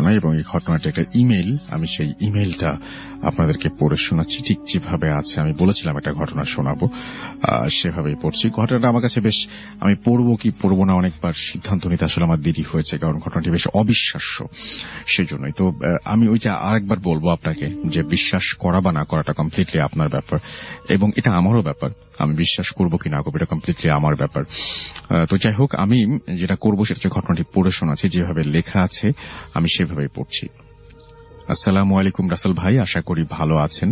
ঘটনা, এবং এই ঘটনাটি একটা ইমেইল। আমি সেই ইমেইলটা আপনাদেরকে পড়ে শোনাচ্ছি ঠিক যেভাবে আছে। আমি বলেছিলাম একটা ঘটনা শোনাবো, সেভাবেই পড়ছি। ঘটনাটা আমার কাছে বেশ, আমি পড়বো কি পড়বো না অনেকবার সিদ্ধান্ত নিতে আসলে আমার দেরি হয়েছে, কারণ ঘটনাটি বেশ অবিশ্বাস্য। সেই জন্যই তো আমি ওইটা আরেকবার বলবো আপনাকে, যে বিশ্বাস করা বা না করাটা কমপ্লিটলি আপনার ব্যাপার, এবং এটা আমারও ব্যাপার। আমি বিশ্বাস করবো কি না করবো এটা কমপ্লিটলি আমার ব্যাপার। তো যাই হোক, আমি যেটা করবো সেটা হচ্ছে ঘটনাটি পড়ে শোনাচ্ছি, যেভাবে লেখা আছে আমি সেভাবেই পড়ছি। আসসালামু আলাইকুম রাসেল ভাই, আশা করি ভালো আছেন।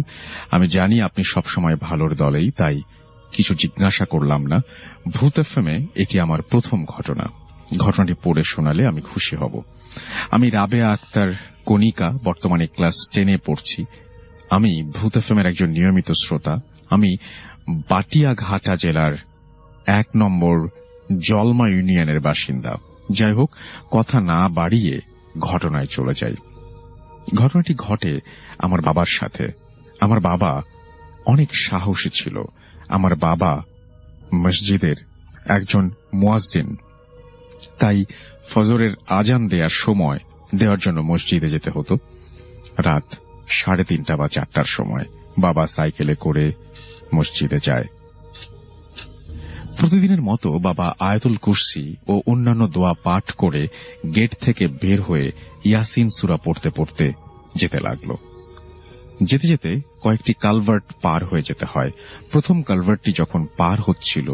আমি জানি আপনি সবসময় ভালোর দলেই, তাই কিছু জিজ্ঞাসা করলাম না। ভূত এফএমে এটি আমার প্রথম ঘটনা। ঘটনাটি পড়ে শোনালে আমি খুশি হব। আমি রাবেয়া আক্তার কণিকা, বর্তমানে ক্লাস 10-এ পড়ছি। আমি ভূত এফএমের একজন নিয়মিত শ্রোতা। আমি বাটিয়াঘাটা জেলার 1 নম্বর জলমা ইউনিয়নের বাসিন্দা। যাই হোক, কথা না বাড়িয়ে ঘটনায় চলে যাই। ঘটনাটি ঘটে আমার বাবার সাথে। আমার বাবা অনেক সাহসী ছিল। আমার বাবা মসজিদের একজন মুয়াজ্জিন, তাই ফজরের আজান দেওয়ার জন্য মসজিদে যেতে হতো। রাত 3:30 বা 4টার সময় বাবা সাইকেলে করে মসজিদে যায়। প্রতিদিনের মতো বাবা আয়াতুল কুরসি ও অন্যান্য দোয়া পাঠ করে গেট থেকে বের হয়ে ইয়াসিন সূরা পড়তে পড়তে যেতে লাগলো। যেতে যেতে কয়েকটি কালভার্ট পার হয়ে যেতে হয়। প্রথম কালভার্টটি যখন পার হচ্ছিল,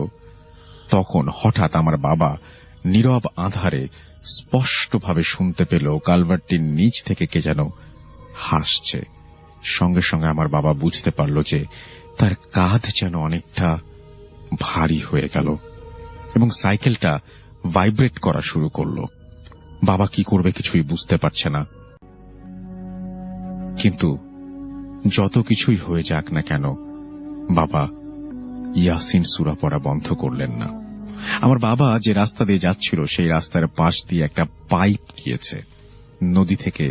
তখন হঠাৎ আমার বাবা নীরব আঁধারে স্পষ্টভাবে শুনতে পেল কালভার্টটির নিচ থেকে কে যেন হাসছে। সঙ্গে সঙ্গে আমার বাবা বুঝতে পারল যে তার কাঁধ যেন অনেকটা ভারী হয়ে গেল এবং সাইকেলটা ভাইব্রেট করা শুরু করল। বাবা কি করবে কিছুই বুঝতে পারছে না। কিন্তু যত কিছুই হয়ে যাক না কেন, বাবা ইয়াসিন সূরা পড়া বন্ধ করলেন না। আমার বাবা যে রাস্তা দিয়ে যাচ্ছিল সেই রাস্তার পাশ দিয়ে একটা পাইপ গিয়েছে। নদী থেকে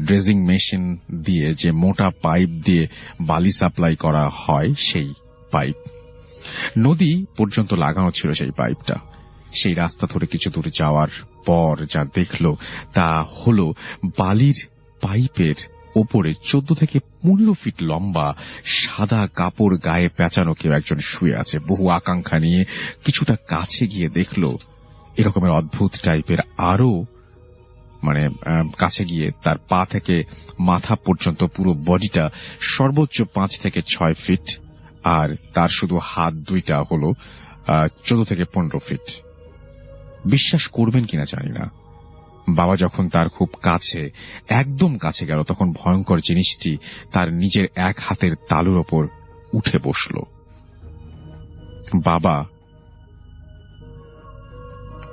ড্রেজিং মেশিন দিয়ে যে মোটা পাইপ দিয়ে বালি সাপ্লাই করা হয়, সেই পাইপ নদী পর্যন্ত লাগানো ছিল। সেই পাইপটা সেই রাস্তা ধরে কিছু দূর যাওয়ার পর যা দেখল তা হল বালির পাইপের ওপরে 14 থেকে 15 ফিট লম্বা সাদা কাপড় গায়ে পেঁচানো কেউ একজন শুয়ে আছে। বহু আকাঙ্ক্ষা নিয়ে কিছুটা কাছে গিয়ে দেখল এরকমের অদ্ভুত টাইপের আরো কাছে গিয়ে তার পা থেকে মাথা পর্যন্ত পুরো বডিটা সর্বোচ্চ 5 থেকে 6 ফিট, আর তার শুধু হাত দুইটা হল 14 থেকে 15 ফিট। বিশ্বাস করবেন কিনা জানি না, বাবা যখন তার খুব কাছে, একদম কাছে গেল, তখন ভয়ঙ্কর জিনিসটি তার নিজের এক হাতের তালুর ওপর উঠে বসল। বাবা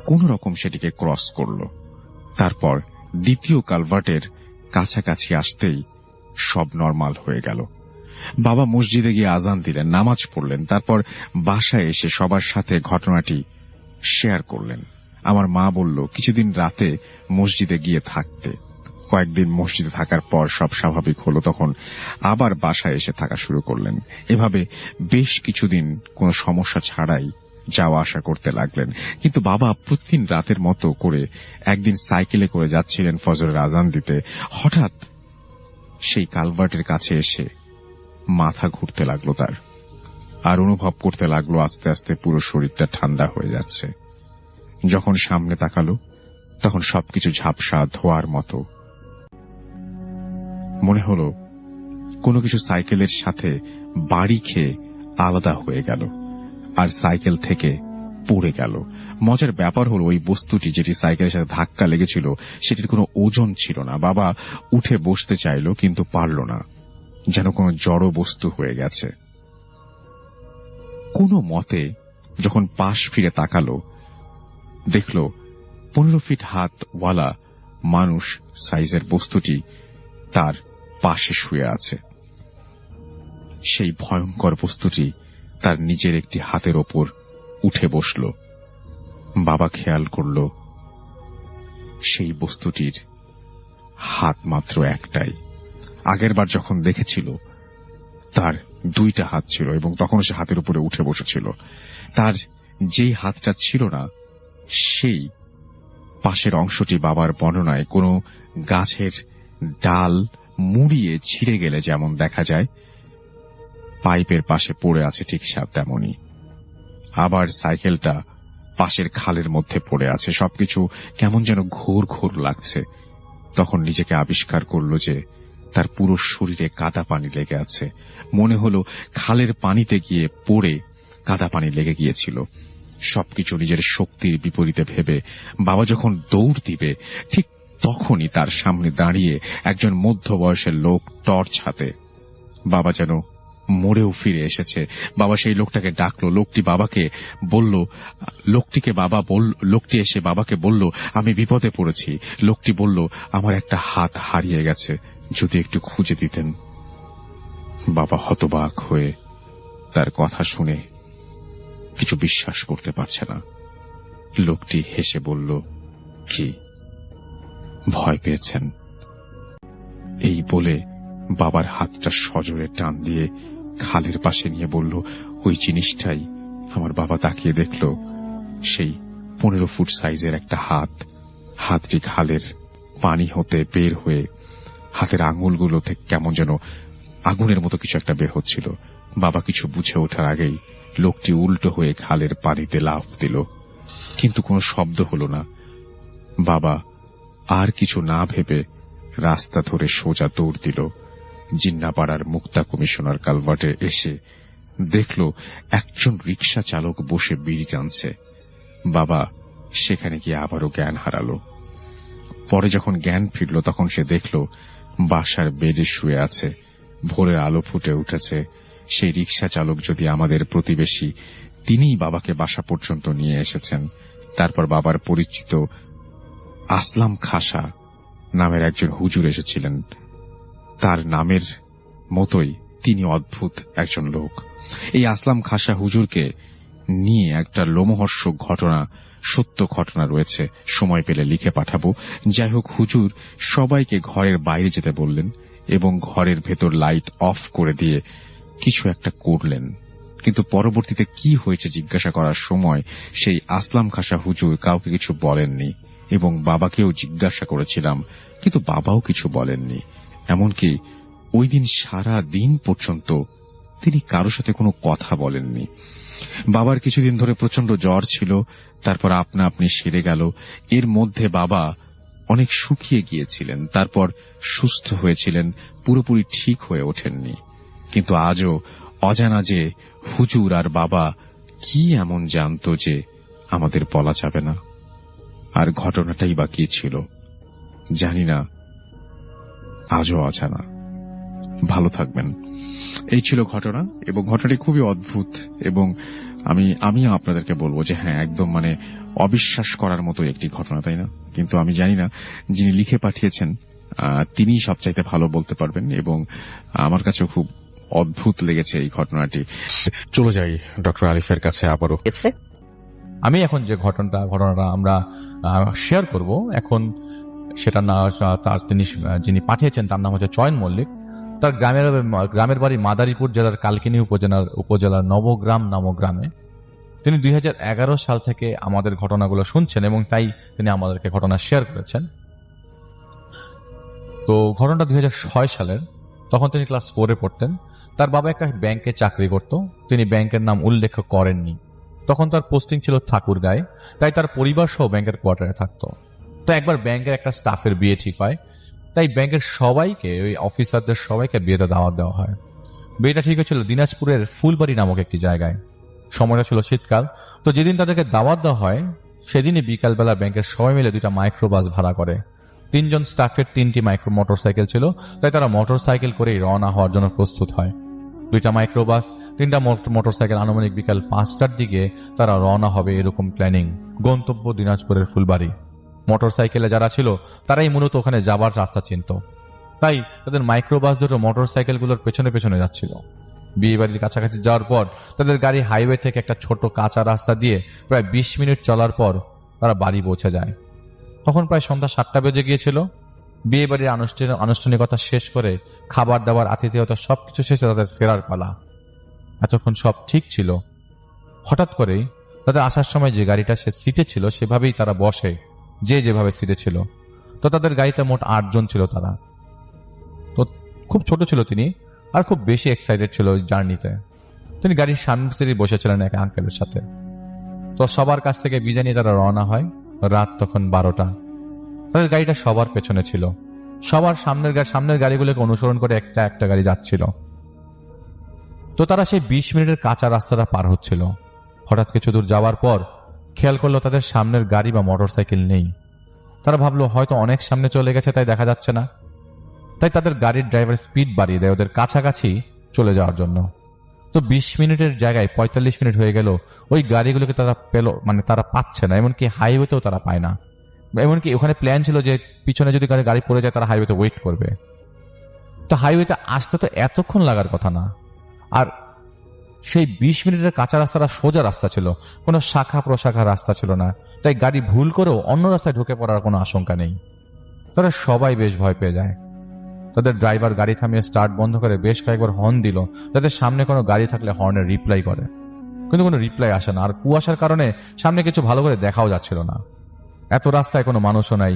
কোন রকম সেটিকে ক্রস করল। তারপর দ্বিতীয় কালভার্টের কাছাকাছি আসতেই সব নরমাল হয়ে গেল। বাবা মসজিদে গিয়ে আজান দিলেন, নামাজ পড়লেন, তারপর বাসায় এসে সবার সাথে ঘটনাটি শেয়ার করলেন। আমার মা বলল কিছুদিন রাতে মসজিদে গিয়ে থাকতে। কয়েকদিন মসজিদে থাকার পর সব স্বাভাবিক হলো, তখন আবার বাসায় এসে থাকা শুরু করলেন। এভাবে বেশ কিছুদিন কোনো সমস্যা ছাড়াই যাওয়া আসা করতে লাগলেন। কিন্তু বাবা প্রতিদিন রাতের মতো করে একদিন সাইকেলে করে যাচ্ছিলেন ফজরের আজান দিতে। হঠাৎ সেই কালভার্টের কাছে এসে মাথা ঘুরতে লাগলো তার, আর অনুভব করতে লাগলো আস্তে আস্তে পুরো শরীরটা ঠান্ডা হয়ে যাচ্ছে। যখন সামনে তাকালো তখন সবকিছু ঝাপসা ধোয়ার মতো। মনে হলো কোনো কিছু সাইকেলের সাথে বাড়ি খেয়ে আলাদা হয়ে গেল আর সাইকেল থেকে পড়ে গেল। মজার ব্যাপার হলো ওই বস্তুটি যেটি সাইকেলের সাথে ধাক্কা লেগেছিল সেটির কোনো ওজন ছিল না। বাবা উঠে বসতে চাইল কিন্তু পারল না, যেন কোনো জড় বস্তু হয়ে গেছে। কোনো মতে যখন পাশ ফিরে তাকালো, দেখল 15 ফিট হাতওয়ালা মানুষ সাইজের বস্তুটি তার পাশে শুয়ে আছে। সেই ভয়ঙ্কর বস্তুটি তার নিজের একটি হাতের ওপর উঠে বসল। বাবা খেয়াল করল সেই বস্তুটির হাত মাত্র একটাই। আগেরবার যখন দেখেছিল তার 2টা হাত ছিল এবং তখন সে হাতের উপরে উঠে বসেছিল। তার যেই হাতটা ছিল না সেই পাশের অংশটি বাবার বর্ণনায় কোনো গাছের ডাল মুড়িয়ে ছিঁড়ে গেলে যেমন দেখা যায়, পাইপের পাশে পড়ে আছে ঠিক তেমনই। আবার সাইকেলটা পাশের খালের মধ্যে পড়ে আছে। সবকিছু কেমন যেন ঘোর ঘোর লাগছে। তখন নিজেকে আবিষ্কার করল যে তার পুরো শরীরে কাদা পানি লেগে আছে। মনে হলো খালের পানিতে গিয়ে পড়ে কাদা পানি লেগে গিয়েছিল। সবকিছু নিজের শক্তির বিপরীতে ভেবে বাবা যখন দৌড় দিবে, ঠিক তখনই তার সামনে দাঁড়িয়ে একজন মধ্য বয়সের লোক টর্চ হাতে। বাবা যেন মোড়েও ফিরে এসেছে। বাবা সেই লোকটাকে ডাকলো। লোকটি এসে বাবাকে বলল, আমি বিপদে পড়েছি। লোকটি বলল, আমার একটা হাত হারিয়ে গেছে, যদি একটু খুঁজে দিতেন। বাবা হতবাক হয়ে তার কথা শুনে কিছু বিশ্বাস করতে পারছে না। লোকটি হেসে বলল, কি ভয় পেয়েছেন? এই বলে বাবার হাতটা সজোরে টান দিয়ে খালের পাশে নিয়ে বলল, ওই জিনিসটাই। আমার বাবা তাকিয়ে দেখল সেই 15 ফুট সাইজের একটা হাত। হাতটি খালের পানি হতে বের হয়ে হাতের আঙুলগুলো থেকে কেমন যেন আগুনের মতো কিছু একটা বের হচ্ছিল। বাবা কিছু বুঝে ওঠার আগেই লোকটি উল্টো হয়ে খালের পানিতে লাফ দিল, কিন্তু কোনো শব্দ হল না। বাবা আর কিছু না ভেবে রাস্তা ধরে সোজা দৌড় দিল। জিন্নাপাড়ার মুক্তা কমিশনার কালভার্টে এসে দেখল একজন রিকশা চালক বসে বিড়ি টানছে। বাবা সেখানে গিয়ে আবারও জ্ঞান হারালো। পরে যখন জ্ঞান ফিরল তখন সে দেখল বাসার বেডে শুয়ে আছে। ভোরের আলো ফুটে উঠেছে। সেই রিকশা চালক যদি আমাদের প্রতিবেশী, তিনিই বাবাকে বাসা পর্যন্ত নিয়ে এসেছেন। তারপর বাবার পরিচিত আসলাম খাসা নামের একজন হুজুর এসেছিলেন। তার নামের মতোই তিনি অদ্ভুত একজন লোক। এই আসলাম খাসা হুজুরকে নিয়ে একটা লোমহর্ষক ঘটনা, সত্য ঘটনা রয়েছে, সময় পেলে লিখে পাঠাবো। যাই হোক, হুজুর সবাইকে ঘরের বাইরে যেতে বললেন এবং ঘরের ভেতর লাইট অফ করে দিয়ে কিছু একটা করলেন। কিন্তু পরবর্তীতে কি হয়েছে জিজ্ঞাসা করার সময় সেই আসলাম খাসা হুজুর কাউকে কিছু বলেননি এবং বাবাকেও জিজ্ঞাসা করেছিলাম, কিন্তু বাবাও কিছু বলেননি। এমনকি ওই দিন সারা দিন পর্যন্ত তিনি কারো সাথে কোনো কথা বলেননি। বাবার কিছুদিন ধরে প্রচন্ড জ্বর ছিল, তারপর আপনা আপনি সেরে গেল। এর মধ্যে বাবা অনেক শুকিয়ে গিয়েছিলেন, তারপর সুস্থ হয়েছিলেন, পুরোপুরি ঠিক হয়ে ওঠেননি। কিন্তু আজও অজানা যে হুজুর আর বাবা কি এমন জানত যে আমাদের বলা যাবে না। আর ঘটনাটাই বা কি ছিল জানি না, আজও অজানা। ভালো থাকবেন। এই ছিল ঘটনা, এবং ঘটনাটি খুবই অদ্ভুত, এবং আমি আপনাদেরকে বলবো যে হ্যাঁ, একদম মানে অবিশ্বাস করার মতো একটি ঘটনা, তাই না? কিন্তু আমি জানি না যিনি লিখে পাঠিয়েছেন তিনি সবচাইতে ভালো বলতে পারবেন, এবং আমার কাছে খুব অদ্ভুত লেগেছে এই ঘটনাটি। চলে যাই ডক্টর আরিফের কাছে আবারও। আমি এখন যে ঘটনাটা আমরা শেয়ার করব, এখন সেটা না, তার যিনি পাঠিয়েছেন তার নাম হচ্ছে চয়ন মল্লিক। তার গ্রামের বাড়ি মাদারীপুর জেলার কালকিনি উপজেলার নবগ্রাম নামক গ্রামে। তিনি 2011 সাল থেকে আমাদের ঘটনাগুলো শুনছেন এবং তাই তিনি আমাদেরকে ঘটনা শেয়ার করেছেন। তো ঘটনাটা 2006 সালের। তখন তিনি ক্লাস 4-এ পড়তেন। তার বাবা একটা ব্যাংকে চাকরি করত। তিনি ব্যাংকের নাম উল্লেখ করেননি। তখন তার পোস্টিং ছিল ঠাকুরগাঁয়ে, তাই তার পরিবার সহ ব্যাংকের কোয়ার্টারে থাকত। তো একবার ব্যাংকের একটা স্টাফের বিয়ে ঠিক হয়, তাই ব্যাংকের সবাইকে, ওই অফিসারদের সবাইকে বিয়েতে দাওয়াত দেওয়া হয়। বিয়েটা ঠিক হয়েছিল দিনাজপুরের ফুলবাড়ি নামক একটি জায়গায়। সময়টা ছিল শীতকাল। তো যেদিন তাদেরকে দাওয়াত দেওয়া হয় সেদিনই বিকালবেলা ব্যাংকের সবাই মিলে 2টা মাইক্রোবাস ভাড়া করে। 3 জন স্টাফের 3টি মোটরসাইকেল ছিল, তাই তারা মোটরসাইকেল করেই রওনা হওয়ার জন্য প্রস্তুত হয়। 2টা মাইক্রোবাস, 3টা মোটরসাইকেল, আনুমানিক বিকাল 5টার দিকে তারা রওনা হবে, এরকম প্ল্যানিং। গন্তব্য দিনাজপুরের ফুলবাড়ি। মোটরসাইকেলে যারা ছিল তারাই মূলত ওখানে যাবার রাস্তা চিনত, তাই তাদের মাইক্রোবাস দুটো মোটরসাইকেলগুলোর পেছনে পেছনে যাচ্ছিল। বিয়ে বাড়ির কাছাকাছি যাওয়ার পর তাদের গাড়ি হাইওয়ে থেকে একটা ছোট কাঁচা রাস্তা দিয়ে প্রায় 20 মিনিট চলার পর তারা বাড়ি পৌঁছে যায়। তখন প্রায় সন্ধ্যা 7টা বেজে গিয়েছিল। বিয়ে বাড়ির আনুষ্ঠানিকতা শেষ করে খাবার দাবার, আতিথেয়তা সবকিছু শেষে তাদের ফেরার পালা। এতক্ষণ সব ঠিক ছিল। হঠাৎ করেই তাদের আসার সময় যে গাড়িটা সে সিটে ছিল সেভাবেই তারা বসে, যে যেভাবে সিটে ছিল। তো তাদের গাড়িতে মোট 8 জন ছিল তারা। তো খুব ছোট ছিল তিনি, আর খুব বেশি এক্সাইটেড ছিল ওই জার্নিতে। তিনি গাড়ির সামনের সিটে বসেছিলেন এক আঙ্কেলের সাথে। তো সবার কাছ থেকে বিদায় নিয়ে তারা রওনা হয়। রাত তখন 12টা। তাদের গাড়িটা সবার পেছনে ছিল। সবার সামনের গাড়িগুলোকে অনুসরণ করে একটা একটা গাড়ি যাচ্ছিল। তো তারা সেই 20 মিনিটের কাঁচা রাস্তাটা পার হচ্ছিল। হঠাৎ কিছু দূর যাওয়ার পর খেয়াল করলো তাদের সামনের গাড়ি বা মোটরসাইকেল নেই। তারা ভাবলো হয়তো অনেক সামনে চলে গেছে, তাই দেখা যাচ্ছে না। তাই তাদের গাড়ির ড্রাইভার স্পিড বাড়িয়ে দেয় ওদের কাছাকাছি চলে যাওয়ার জন্য। তো 20 মিনিটের জায়গায় 45 মিনিট হয়ে গেল। ওই গাড়িগুলোকে তারা পেল, মানে তারা পাচ্ছে না। এমনকি হাইওয়েতেও তারা পায় না। এমনকি ওখানে প্ল্যান ছিল যে পিছনে যদি গাড়ি পড়ে যায় তারা হাইওয়েতে ওয়েট করবে। তো হাইওয়েতে আসতে তো এতক্ষণ লাগার কথা না। আর সেই 20 মিনিটের কাঁচা রাস্তাটা সোজা রাস্তা ছিল, কোনো শাখা প্রশাখা রাস্তা ছিল না। তাই গাড়ি ভুল করেও অন্য রাস্তায় ঢুকে পড়ার কোনো আশঙ্কা নেই। তারা সবাই বেশ ভয় পেয়ে যায়। তাদের ড্রাইভার গাড়ি থামিয়ে স্টার্ট বন্ধ করে বেশ কয়েকবার হর্ন দিল, যাতে সামনে কোনো গাড়ি থাকলে হর্নের রিপ্লাই করে। কিন্তু কোনো রিপ্লাই আসে না। আর কুয়াশার কারণে সামনে কিছু ভালো করে দেখাও যাচ্ছিল না। এত রাস্তায় কোনো মানুষও নাই।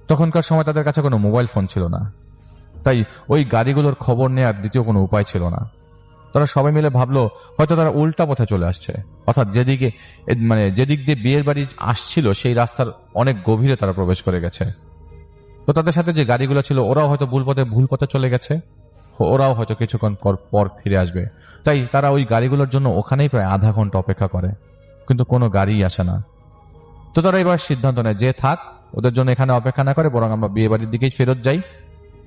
তখনকার সময় তাদের কাছে কোনো মোবাইল ফোন ছিল না। তাই ওই গাড়িগুলোর খবর নেওয়ার দ্বিতীয় কোনো উপায় ছিল না। তারা সবাই মিলে ভাবলো হয়তো তারা উল্টা পথে চলে আসছে, অর্থাৎ যেদিক দিয়ে বিয়ের বাড়ি আসছিল সেই রাস্তার অনেক গভীরে তারা প্রবেশ করে গেছে। তো তাদের সাথে যে গাড়িগুলো ছিল ওরাও হয়তো ভুল পথে চলে গেছে। ওরাও হয়তো কিছুক্ষণ পর ফিরে আসবে। তাই তারা ওই গাড়িগুলোর জন্য ওখানেই প্রায় আধা ঘন্টা অপেক্ষা করে, কিন্তু কোনো গাড়ি আসে না। তো তারা এবার সিদ্ধান্ত নেয় যে থাক, ওদের জন্য এখানে অপেক্ষা না করে বরং আমরা বিয়ে বাড়ির দিকেই ফেরত যাই।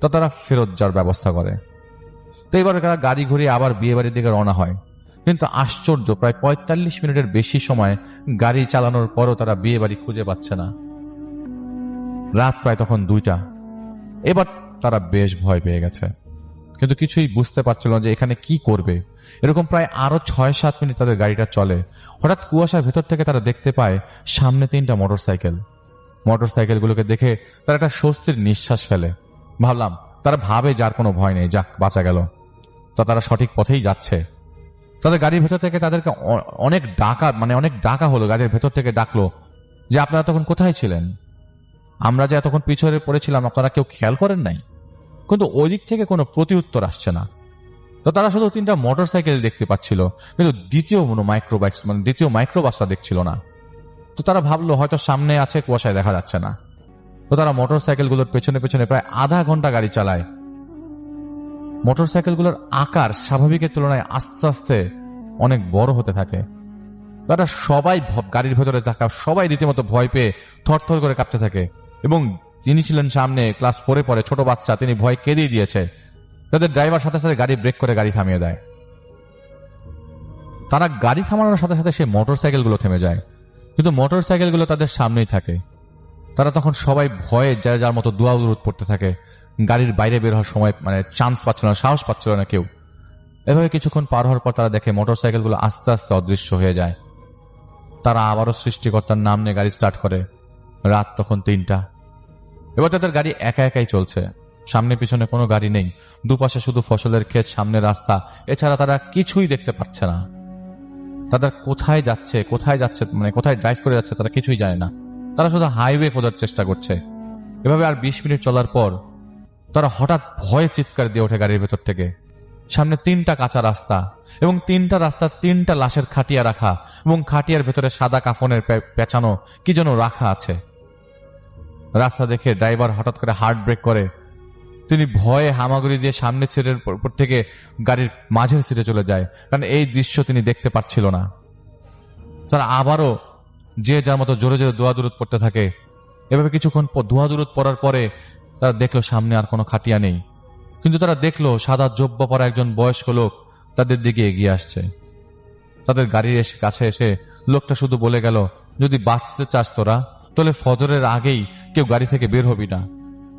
তো তারা ফেরত যাওয়ার ব্যবস্থা করে। তো এবার তারা গাড়ি ঘুরিয়ে আবার বিয়ে বাড়ির দিকে রওনা হয়। কিন্তু আশ্চর্য, প্রায় 45 মিনিটের বেশি সময় গাড়ি চালানোর পরও তারা বিয়ে বাড়ি খুঁজে পাচ্ছে না। রাত প্রায় তখন 2টা। এবার তারা বেশ ভয় পেয়ে গেছে, কিন্তু কিছুই বুঝতে পারছিল না যে এখানে কি করবে। এরকম প্রায় আরো 6-7 মিনিট তাদের গাড়িটা চলে। হঠাৎ কুয়াশার ভেতর থেকে তারা দেখতে পায় সামনে 3টা মোটরসাইকেলগুলোকে দেখে তারা একটা স্বস্তির নিঃশ্বাস ফেলে। তারা ভাবে যার কোনো ভয় নেই, যাক বাঁচা গেল। তো তারা সঠিক পথেই যাচ্ছে। তাদের গাড়ির ভেতর থেকে তাদেরকে অনেক ডাকা হলো। গাড়ির ভেতর থেকে ডাকলো যে আপনারা তখন কোথায় ছিলেন? আমরা যে এতক্ষণ পিছনে পড়েছিলাম আপনারা কেউ খেয়াল করেন নাই? কিন্তু ওই দিক থেকে কোনো প্রতিউত্তর আসছে না। তো তারা শুধু 3টা মোটরসাইকেল দেখতে পাচ্ছিল, কিন্তু দ্বিতীয় মাইক্রোবাসটা দেখছিল না। তো তারা ভাবলো হয়তো সামনে আছে, কুয়াশায় দেখা যাচ্ছে না। তো তারা মোটরসাইকেলগুলোর পেছনে পেছনে প্রায় আধা ঘন্টা গাড়ি চালায়। মোটরসাইকেলগুলোর আকার স্বাভাবিকের তুলনায় আস্তে আস্তে অনেক বড় হতে থাকে। তারা সবাই গাড়ির ভেতরে থাকা সবাই রীতিমতো ভয় পেয়ে থরথর করে কাঁপতে থাকে। এবং যিনি ছিলেন সামনে, ক্লাস 4-এ পড়ে, ছোট বাচ্চা, তিনি ভয় কেঁদেই দিয়েছে। তাদের ড্রাইভার সাথে সাথে গাড়ি ব্রেক করে গাড়ি থামিয়ে দেয়। তারা গাড়ি থামানোর সাথে সাথে সেই মোটরসাইকেলগুলো থেমে যায়, কিন্তু মোটরসাইকেলগুলো তাদের সামনেই থাকে। তারা তখন সবাই ভয়ে যার মতো দোয়া-দুরূদ পড়তে থাকে। গাড়ির বাইরে বের হওয়ার সময় চান্স পাচ্ছিল না, সাহস পাচ্ছিল না কেউ। এভাবে কিছুক্ষণ পার হওয়ার পর তারা দেখে মোটরসাইকেলগুলো আস্তে আস্তে অদৃশ্য হয়ে যায়। তারা আবারও সৃষ্টিকর্তার নাম নিয়ে গাড়ি স্টার্ট করে। রাত তখন 3টা। এবার তাদের গাড়ি একা একাই চলছে। সামনে পিছনে কোনো গাড়ি নেই। দুপাশে শুধু ফসলের ক্ষেত, সামনে রাস্তা। এছাড়া তারা কিছুই দেখতে পাচ্ছে না। তাদের কোথায় যাচ্ছে, কোথায় ড্রাইভ করে যাচ্ছে তারা কিছুই জানে না। তারা শুধু হাইওয়ে খোঁজার চেষ্টা করছে। এভাবে আর 20 মিনিট চলার পর তারা হঠাৎ ভয়ে চিৎকার দিয়ে ওঠে গাড়ির ভেতর থেকে। সামনে 3টা কাঁচা রাস্তা, এবং 3টা রাস্তা 3টা লাশের খাটিয়া রাখা, এবং খাটিয়ার ভেতরে সাদা কাফনের পেঁচানো কি যেন রাখা আছে। রাস্তা দেখে ড্রাইভার হঠাৎ করে হার্ট ব্রেক করে। তিনি ভয়ে হামাগুড়ি দিয়ে সামনের সিটের উপর থেকে গাড়ির মাঝের সিটে চলে যায়, কারণ এই দৃশ্য তিনি দেখতে পাচ্ছিল না। তারা আবারও যে যার মতো জোরে জোরে দোয়া-দুরূদ পড়তে থাকে। এভাবে কিছুক্ষণ দোয়া-দুরূদ পড়ার পরে তারা দেখলো সামনে আর কোনো খাটিয়া নেই, কিন্তু তারা দেখলো সাদা জব্বা পরা একজন বয়স্ক লোক তাদের দিকে এগিয়ে আসছে। তাদের গাড়ির কাছে এসে লোকটা শুধু বলে গেল, যদি বাঁচতে চাস তোরা, তাহলে ফজরের আগেই কেউ গাড়ি থেকে বের হবি না,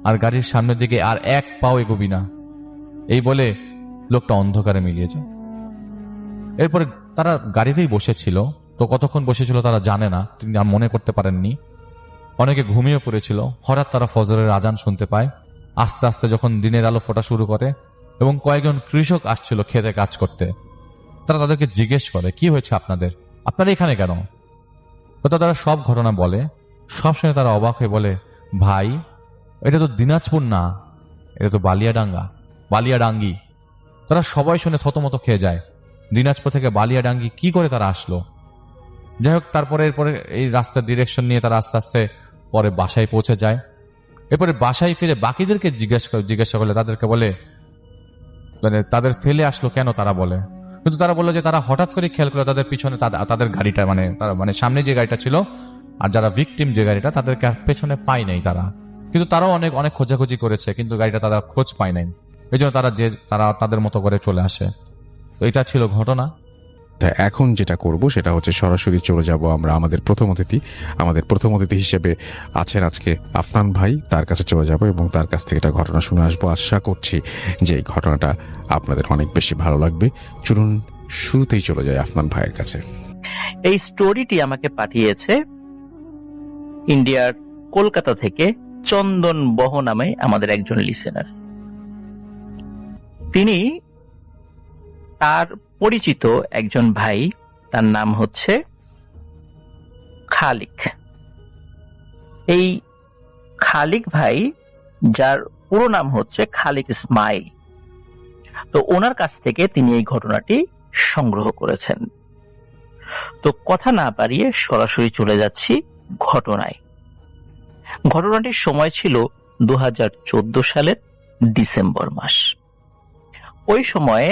আর গাড়ির সামনের দিকে আর এক পাও এগোবি না। এই বলে লোকটা অন্ধকারে মিলিয়ে যায়। এরপরে তারা গাড়িতেই বসেছিল। তো কতক্ষণ বসেছিল তারা জানে না, তিনি আর মনে করতে পারেননি। অনেকে ঘুমিয়ে পড়েছিল। হঠাৎ তারা ফজরের আজান শুনতে পায়। আস্তে আস্তে যখন দিনের আলো ফোটা শুরু করে, এবং কয়েকজন কৃষক আসছিল খেতে কাজ করতে। তারা তাদেরকে জিজ্ঞেস করে, কি হয়েছে আপনারা এখানে কেন? তো তারা সব ঘটনা বলে। সব শুনে তারা অবাক হয়ে বলে, ভাই এটা তো দিনাজপুর না, এটা তো বালিয়াডাঙ্গি। তারা সবাই শুনে থতমত খেয়ে যায়, দিনাজপুর থেকে বালিয়াডাঙ্গি কি করে তারা আসলো। যাই হোক, এরপরে এই রাস্তার ডিরেকশন নিয়ে তারা আস্তে আস্তে পরে বাসায় পৌঁছে যায়। এরপরে বাসায় ফিরে বাকিদেরকে জিজ্ঞাসা করলে তাদেরকে বলে, মানে তাদের ফেলে আসলো কেন তারা বলে। কিন্তু তারা বললো যে তারা হঠাৎ করে খেয়াল করলো তাদের পিছনে তাদের গাড়িটা, মানে সামনে যে গাড়িটা ছিল আর যারা ভিকটিম যে গাড়িটা, তাদেরকে আর পেছনে পায় নাই তারা। কিন্তু তারাও অনেক অনেক খোঁজাখুঁজি করেছে, কিন্তু গাড়িটা তারা খোঁজ পায় নাই। এই জন্য তারা তাদের মতো করে চলে আসে। তো এটা ছিল ঘটনা। তা এখন যেটা করব সেটা হচ্ছে সরাসরি চলে যাব আমরা আমাদের প্রথম অতিথি হিসেবে আছেন আজকে আফনান ভাই, তার কাছে চলে যাব এবং তার কাছ থেকে একটা ঘটনা শুনে আসবো। আশা করছি যে এই ঘটনাটা আপনাদের অনেক বেশি ভালো লাগবে। চলুন শুরুতেই চলে যায় আফনান ভাইয়ের কাছে। এই স্টোরিটি আমাকে পাঠিয়েছে ইন্ডিয়ার কলকাতা থেকে চন্দন বহ নামে আমাদের একজন লিসেনার। তিনি তার পরিচিত একজন ভাই, তার নাম হচ্ছে খালিক। এই খালিক ভাই, যার পুরো নাম হচ্ছে খালিক ইসমাইল, তো ওনার কাছ থেকে তিনি এই ঘটনাটি সংগ্রহ করেছেন। তো কথা না বাড়িয়ে সরাসরি চলে যাচ্ছি ঘটনায়। ঘটনাটির সময় ছিল 2014 সালের ডিসেম্বর মাস। ওই সময়ে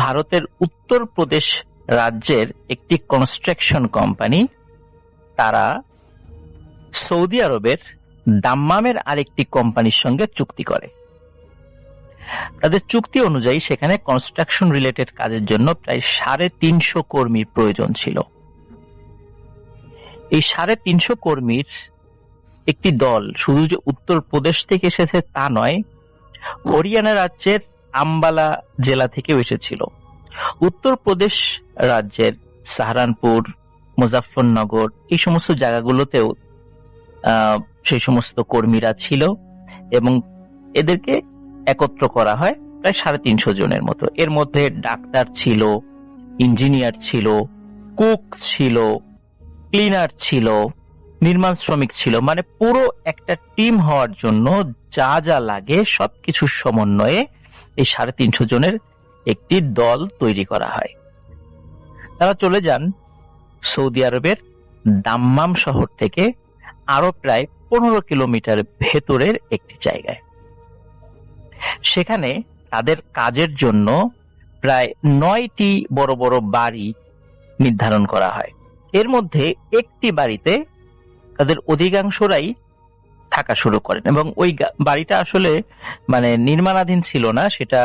ভারতের উত্তরপ্রদেশ রাজ্যের একটি কনস্ট্রাকশন কোম্পানি, তারা সৌদি আরবের দাম্মামের আরেকটি কোম্পানির সঙ্গে চুক্তি করে। তাদের চুক্তি অনুযায়ী সেখানে কনস্ট্রাকশন রিলেটেড কাজের জন্য প্রায় 350 কর্মীর প্রয়োজন ছিল। এই 350 কর্মীর একটি দল শুধু যে উত্তরপ্রদেশ থেকে এসেছে তা নয়, হরিয়ানা রাজ্যের আম্বালা জেলা থেকেও এসেছিল। উত্তরপ্রদেশ রাজ্যের সাহারানপুর, মুজাফফরনগর, এই সমস্ত জায়গাগুলোতেও সেই সমস্ত কর্মীরা ছিল এবং এদেরকে একত্র করা হয় প্রায় 350 জনের মতো। এর মধ্যে ডাক্তার ছিল, ইঞ্জিনিয়ার ছিল, কুক ছিল, ক্লিনার ছিল, নির্মাণ শ্রমিক ছিল, মানে পুরো একটা টিম হওয়ার জন্য যা যা লাগে সবকিছুর সমন্বয়ে এই 350 জনের একটি দল তৈরি করা হয়। তারা চলে যান সৌদি আরবের দাম্মাম শহর থেকে আরো প্রায় 15 কিলোমিটার ভেতরের একটি জায়গায়। সেখানে তাদের কাজের জন্য প্রায় 9টি বড় বড় বাড়ি নির্ধারণ করা হয়। এর মধ্যে একটি বাড়িতে তাদের অধিকাংশরাই থাকা শুরু করেন এবং ওই বাড়িটা আসলে মানে নির্মাণাধীন ছিল না, সেটা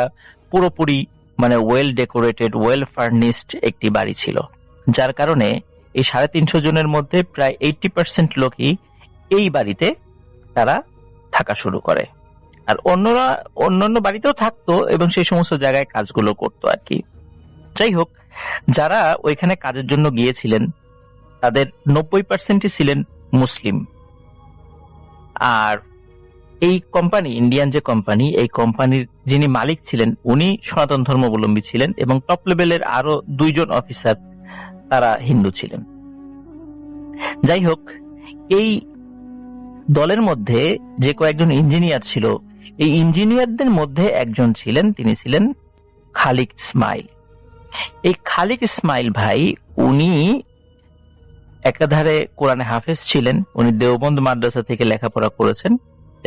পুরোপুরি মানে ওয়েল ডেকোরেটেড, ওয়েল ফার্নিশড একটি বাড়ি ছিল। যার কারণে এই 350 জনের মধ্যে প্রায় 80% লোকই এই বাড়িতে তারা থাকা শুরু করে, আর অন্যরা অন্যান্য বাড়িতেও থাকতো এবং সেই সমস্ত জায়গায় কাজগুলো করতো আর কি। যাই হোক, যারা ওইখানে কাজের জন্য গিয়েছিলেন তাদের 90% ছিলেন মুসলিম। আর এই কোম্পানি, ইন্ডিয়ান যে কোম্পানি, এই কোম্পানির যিনি মালিক ছিলেন উনি সনাতন ধর্মাবলম্বী ছিলেন এবং টপ লেভেলের আরো 2 জন অফিসার তারা হিন্দু ছিলেন। যাই হোক, এই দলের মধ্যে যে কয়েকজন ইঞ্জিনিয়ার ছিল, এই ইঞ্জিনিয়ারদের মধ্যে একজন ছিলেন, তিনি ছিলেন খালিক ইসমাইল। এই খালিক ইসমাইল ভাই, উনি একাধারে কোরআনে হাফেজ ছিলেন। উনি দেওবন্দ মাদ্রাসা থেকে লেখাপড়া করেছেন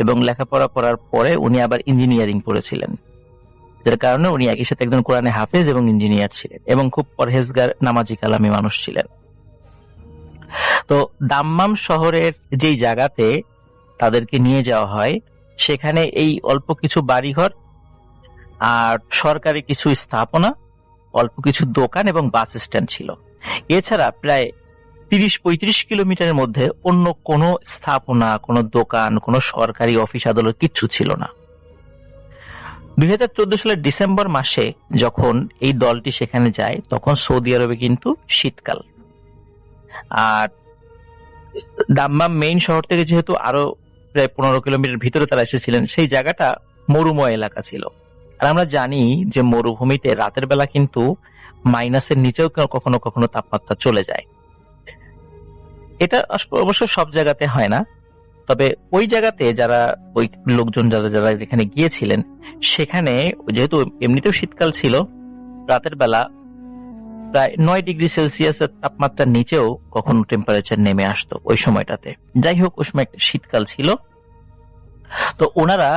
এবং লেখাপড়া করার পরে উনি আবার ইঞ্জিনিয়ারিং পড়েছিলেন, যার কারণে উনি একই সাথে একজন কোরআনে হাফেজ এবং ইঞ্জিনিয়ার ছিলেন এবং খুব পরহেজগার, নামাজি কালামি মানুষ ছিলেন। তো দাম্মাম শহরের যেই জায়গাতে তাদেরকে নিয়ে যাওয়া হয়, সেখানে এই অল্প কিছু বাড়িঘর আর সরকারি কিছু স্থাপনা, অল্প কিছু দোকান এবং বাস স্ট্যান্ড ছিল। এছাড়া প্রায় 30-35 কিলোমিটারের মধ্যে অন্য কোনো স্থাপনা, কোনো দোকান, কোনো সরকারি অফিস আদালত কিচ্ছু ছিল না। 2014 সালের ডিসেম্বর মাসে যখন এই দলটি সেখানে যায়, তখন সৌদি আরবে কিন্তু শীতকাল। আর দাম্মাম মেইন শহর থেকে যেহেতু আরো প্রায় 15 কিলোমিটার ভিতরে তারা এসেছিলেন, সেই জায়গাটা মরুময় এলাকা ছিল। আর আমরা জানি যে মরুভূমিতে রাতের বেলা কিন্তু মাইনাসের নিচেও কখনো কখনো তাপমাত্রা চলে যায়। এটা অবশ্য সব জায়গাতে হয় না, তবে ওই জায়গাতে যারা ওই লোকজন যারা যারা যেখানে গিয়েছিলেন সেখানে যেহেতু এমনিতেও শীতকাল ছিল, রাতের বেলা প্রায় 9 ডিগ্রি সেলসিয়াসের তাপমাত্রার নিচেও কখনো টেম্পারেচার নেমে আসতো ওই সময়টাতে। যাই হোক, ওই সময় একটা শীতকাল ছিল। তো ওনারা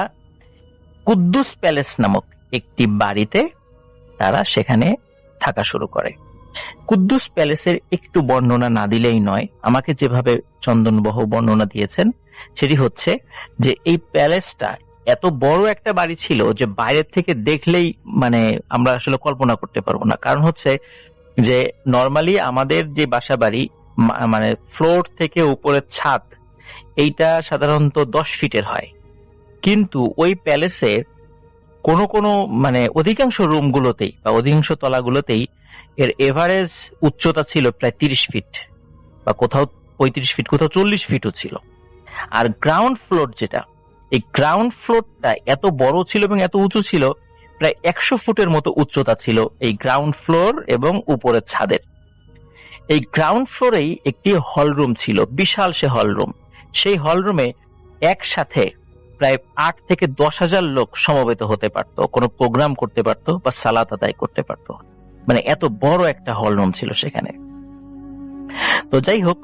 কুদ্দুস প্যালেস নামক একটি বাড়িতে তারা সেখানে থাকা শুরু করে। কুদ্দুস প্যালেসের একটু বর্ণনা না দিলেই নয়। আমাকে যেভাবে চন্দনবহ বর্ণনা দিয়েছেন সেটি হচ্ছে যে এই প্যালেসটা এত বড় একটা বাড়ি ছিল যে বাইরের থেকে দেখলেই মানে আমরা আসলে কল্পনা করতে পারবো না। কারণ হচ্ছে যে নর্মালি আমাদের যে বাসা বাড়ি মানে ফ্লোর থেকে উপরের ছাদ এইটা সাধারণত 10 ফিটের হয়, কিন্তু ওই প্যালেসের কোনো কোনো মানে অধিকাংশ রুমগুলোতেই বা অধিকাংশ তলাগুলোতেই এর এভারেজ উচ্চতা ছিল প্রায় 30 ফিট বা কোথাও 35 ফিট, কোথাও 40 ফিটও ছিল। আর গ্রাউন্ড ফ্লোর যেটা, এই গ্রাউন্ড ফ্লোরটা এত বড় ছিল এবং এত উঁচু ছিল, প্রায় 100 ফুটের মতো উচ্চতা ছিল এই গ্রাউন্ড ফ্লোর এবং উপরের ছাদের। এই গ্রাউন্ড ফ্লোরেই একটি হলরুম ছিল, বিশাল সে হলরুম। সেই হলরুমে একসাথে প্রায় 8 থেকে 10,000 লোক সমবেত হতে পারত, কোনো প্রোগ্রাম করতে পারত বা সালাত আদায় করতে পারত। মানে এত বড় একটা হলরুম ছিল সেখানে। তো যাই হোক,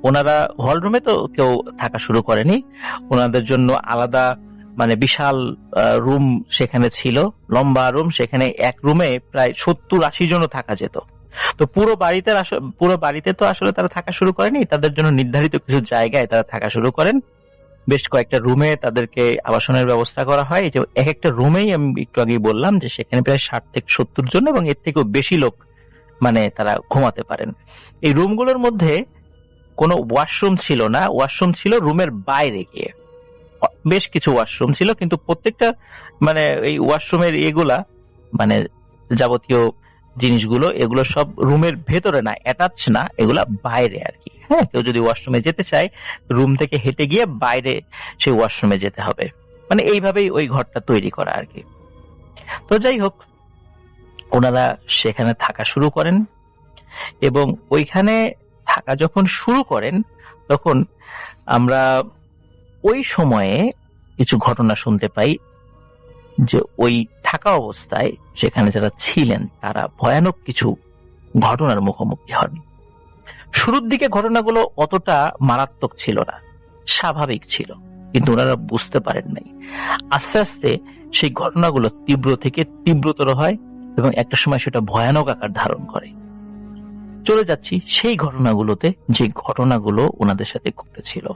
ওনারা হলরুমে তো কেউ থাকা শুরু করেনি, ওনাদের জন্য আলাদা মানে বিশাল রুম সেখানে ছিল, লম্বা রুম। সেখানে এক রুমে প্রায় 70-80 জনও থাকা যেত। তো পুরো বাড়িতে তো আসলে তারা থাকা শুরু করেনি, তাদের জন্য নির্ধারিত কিছু জায়গায় তারা থাকা শুরু করেন। বেশ কয়েকটা রুমে তাদেরকে আবাসনের ব্যবস্থা করা হয়। যে এক একটা রুমেই আমি একটু আগেই বললাম যে সেখানে প্রায় 60 থেকে 70 জন এবং এর থেকেও বেশি লোক মানে তারা ঘুমাতে পারেন। এই রুমগুলোর মধ্যে কোনো ওয়াশরুম ছিল না, ওয়াশরুম ছিল রুমের বাইরে গিয়ে। বেশ কিছু ওয়াশরুম ছিল, কিন্তু প্রত্যেকটা মানে এই ওয়াশরুমের এগুলা মানে যাবতীয় জিনিসগুলো এগুলো সব রুমের ভেতরে না, অ্যাটাচ না, এগুলা বাইরে আর কি। হ্যাঁ, কেউ যদি ওয়াশরুমে যেতে চায় রুম থেকে হেঁটে গিয়ে বাইরে সেই ওয়াশরুমে যেতে হবে। মানে এইভাবেই ওই ঘরটা তৈরি করা আর কি। তো যাই হোক, ওনারা সেখানে থাকা শুরু করেন এবং ওইখানে থাকা যখন শুরু করেন তখন আমরা ওই সময়ে কিছু ঘটনা শুনতে পাই যে ওই থাকা অবস্থায় সেখানে যারা ছিলেন তারা ভয়ানক কিছু ঘটনার মুখোমুখি হন। শুরুর দিকে ঘটনাগুলো অতটা মারাত্মক ছিল না, স্বাভাবিক ছিল, কিন্তু ওনারা বুঝতে পারেন নাই। আস্তে আস্তে সেই ঘটনাগুলো তীব্র থেকে তীব্রতর হয় এবং একটা সময় সেটা ভয়ানক আকার ধারণ করে। চলে যাচ্ছি সেই ঘটনাগুলোতে, যে ঘটনাগুলো ওনাদের সাথে ঘটেছিল।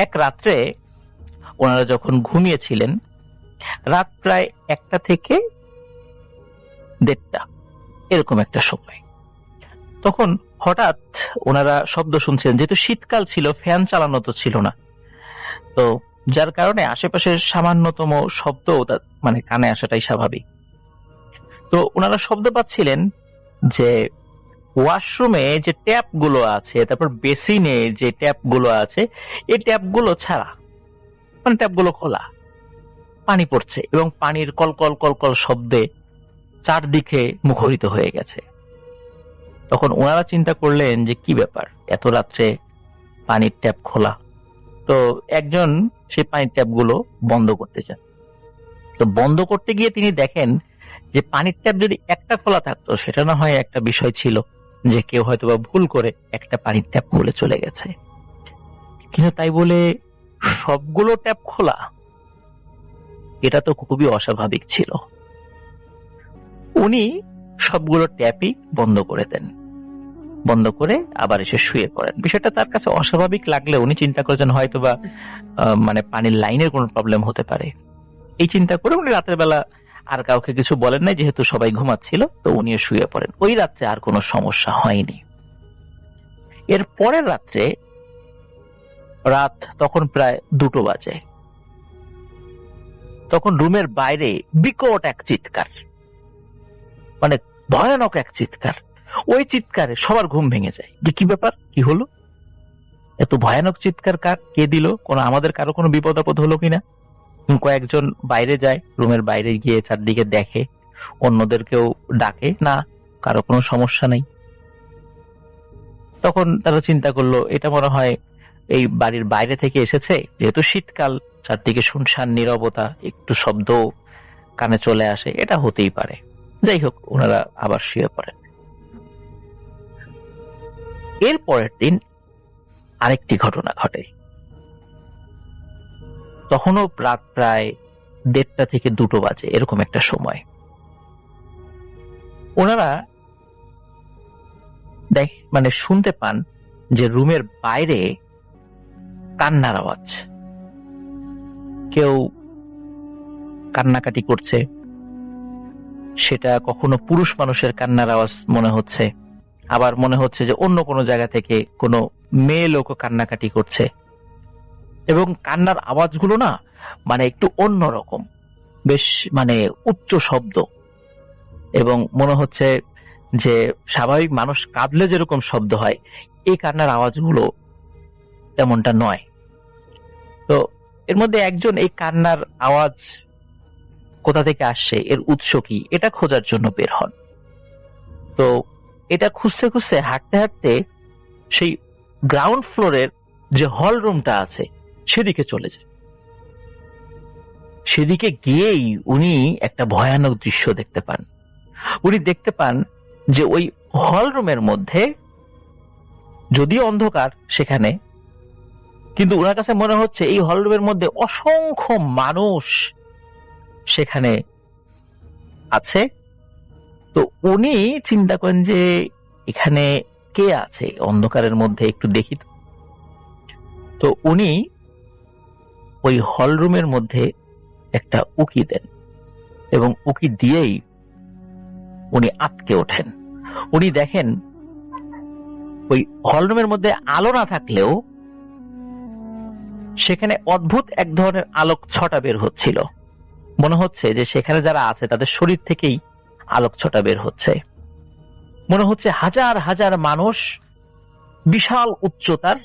এক রাত্রে ওনারা যখন ঘুমিয়েছিলেন, রাত প্রায় 1টা থেকে 1:30 এরকম একটা সময়, তখন হঠাৎ ওনারা শব্দ শুনছিলেন। যেহেতু শীতকাল ছিল, ফ্যান চালানো তো ছিল না, তো যার কারণে আশেপাশের সামান্যতম শব্দ মানে কানে আসাটাই স্বাভাবিক। তো ওনারা শব্দ পাচ্ছিলেন যে ওয়াশরুমে যে ট্যাপ গুলো আছে, তারপর বেসিনে যে ট্যাপ গুলো আছে, এই ট্যাপ গুলো ছাড়া, মানে ট্যাপ গুলো খোলা, পানি পড়ছে এবং পানির কলকল কলকল শব্দে চারদিকে মুখরিত হয়ে গেছে। তখন ওনারা চিন্তা করলেন যে কি ব্যাপার, এত রাত্রে পানির ট্যাপ খোলা। তো একজন সেই পানির ট্যাপ গুলো বন্ধ করতে চান। তো বন্ধ করতে গিয়ে তিনি দেখেন যে পানির ট্যাপ যদি একটা খোলা থাকতো সেটা না হয় একটা বিষয় ছিল, যে কেউ হয়তো বা ভুল করে একটা পানির ট্যাপ খুলে চলে গেছে, কিন্তু তাই বলে সবগুলো ট্যাপ খোলা, এটা তো খুবই অস্বাভাবিক ছিল। উনি সবগুলো ট্যাপই বন্ধ করে দেন, বন্ধ করে আবার এসে শুয়ে পড়েন। বিষয়টা তার কাছে অস্বাভাবিক লাগলে উনি চিন্তা করেছেন হয়তোবা মানে পানির লাইনের কোনো প্রবলেম হতে পারে। এই চিন্তা করে উনি রাতের বেলা আর কাউকে কিছু বলেন নাই, যেহেতু সবাই ঘুমাচ্ছিল, তো উনিও শুয়ে পড়েন। ওই রাত্রে আর কোনো সমস্যা হয়নি। এর পরের রাত্রে, রাত তখন প্রায় 2টো বাজে, তখন রুমের বাইরে বিকট এক চিৎকার, মানে ভয়ানক এক চিৎকার। ওই চিৎকারে সবার ঘুম ভেঙে যায় যে কি ব্যাপার, কি হলো, এত ভয়ানক চিৎকার কার, কে দিল, আমাদের কারো কোনো বিপদ আপদ হলো কিনা। কয়েকজন বাইরে যায়, রুমের বাইরে গিয়ে চারদিকে দেখে, অন্যদেরকেও ডাকে, না, কারো কোনো সমস্যা নেই। তখন তারা চিন্তা করলো এটা মনে হয় এই বাড়ির বাইরে থেকে এসেছে, যেহেতু শীতকাল, চারদিকে শুনশান নীরবতা, একটু শব্দ কানে চলে আসে, এটা হতেই পারে। যাই হোক, ওনারা আবার শুয়ে পড়েন। এর পরের দিন আরেকটি ঘটনা ঘটে। তখনও রাত প্রায় 1:30 থেকে 2 বাজে, এরকম একটা সময়। ওনারা শুনতে পান যে রুমের বাইরে কান্নার আওয়াজ, কেউ কান্নাকাটি করছে। সেটা কখনো পুরুষ মানুষের কান্নার আওয়াজ মনে হচ্ছে, আবার মনে হচ্ছে যে অন্য কোনো জায়গা থেকে কোনো মেয়ে লোকও কান্নাকাটি করছে। এবং কান্নার আওয়াজগুলো না একটু অন্যরকম, বেশ উচ্চ শব্দ, এবং মনে হচ্ছে যে স্বাভাবিক মানুষ কাঁদলে যেরকম শব্দ হয়, এই কান্নার আওয়াজগুলো তেমনটা নয়। তো এর মধ্যে একজন এই কান্নার আওয়াজ কোথা থেকে আসছে, এর উৎস কি, এটা খোঁজার জন্য বের হন। তো এটা খুঁজতে খুঁজতে হাঁটতে হাঁটতে সেই গ্রাউন্ড ফ্লোরের যে হল রুমটা আছে সেদিকে চলে যায়। সেদিকে গিয়েই উনি একটা ভয়ানক দৃশ্য দেখতে পান। উনি দেখতে পান যে ওই হল রুমের মধ্যে, যদিও অন্ধকার সেখানে, কিন্তু ওনার কাছে মনে হচ্ছে এই হল রুমের মধ্যে অসংখ্য মানুষ সেখানে আছে। তো উনি চিন্তা করেন যে এখানে কে আছে অন্ধকারের মধ্যে, একটু দেখি। তো উনি ওই হল রুমের মধ্যে একটা উকি দেন, এবং উকি দিয়েই উনি আটকে ওঠেন। উনি দেখেন ওই হল রুমের মধ্যে আলো না থাকলেও সেখানে অদ্ভুত এক ধরনের আলোক ছটা বের হচ্ছিল। মনে হচ্ছে যে সেখানে যারা আছে তাদের শরীর থেকেই আলোক ছটা বের হচ্ছে। মনে হচ্ছে হাজার হাজার মানুষ, বিশাল উচ্চতার,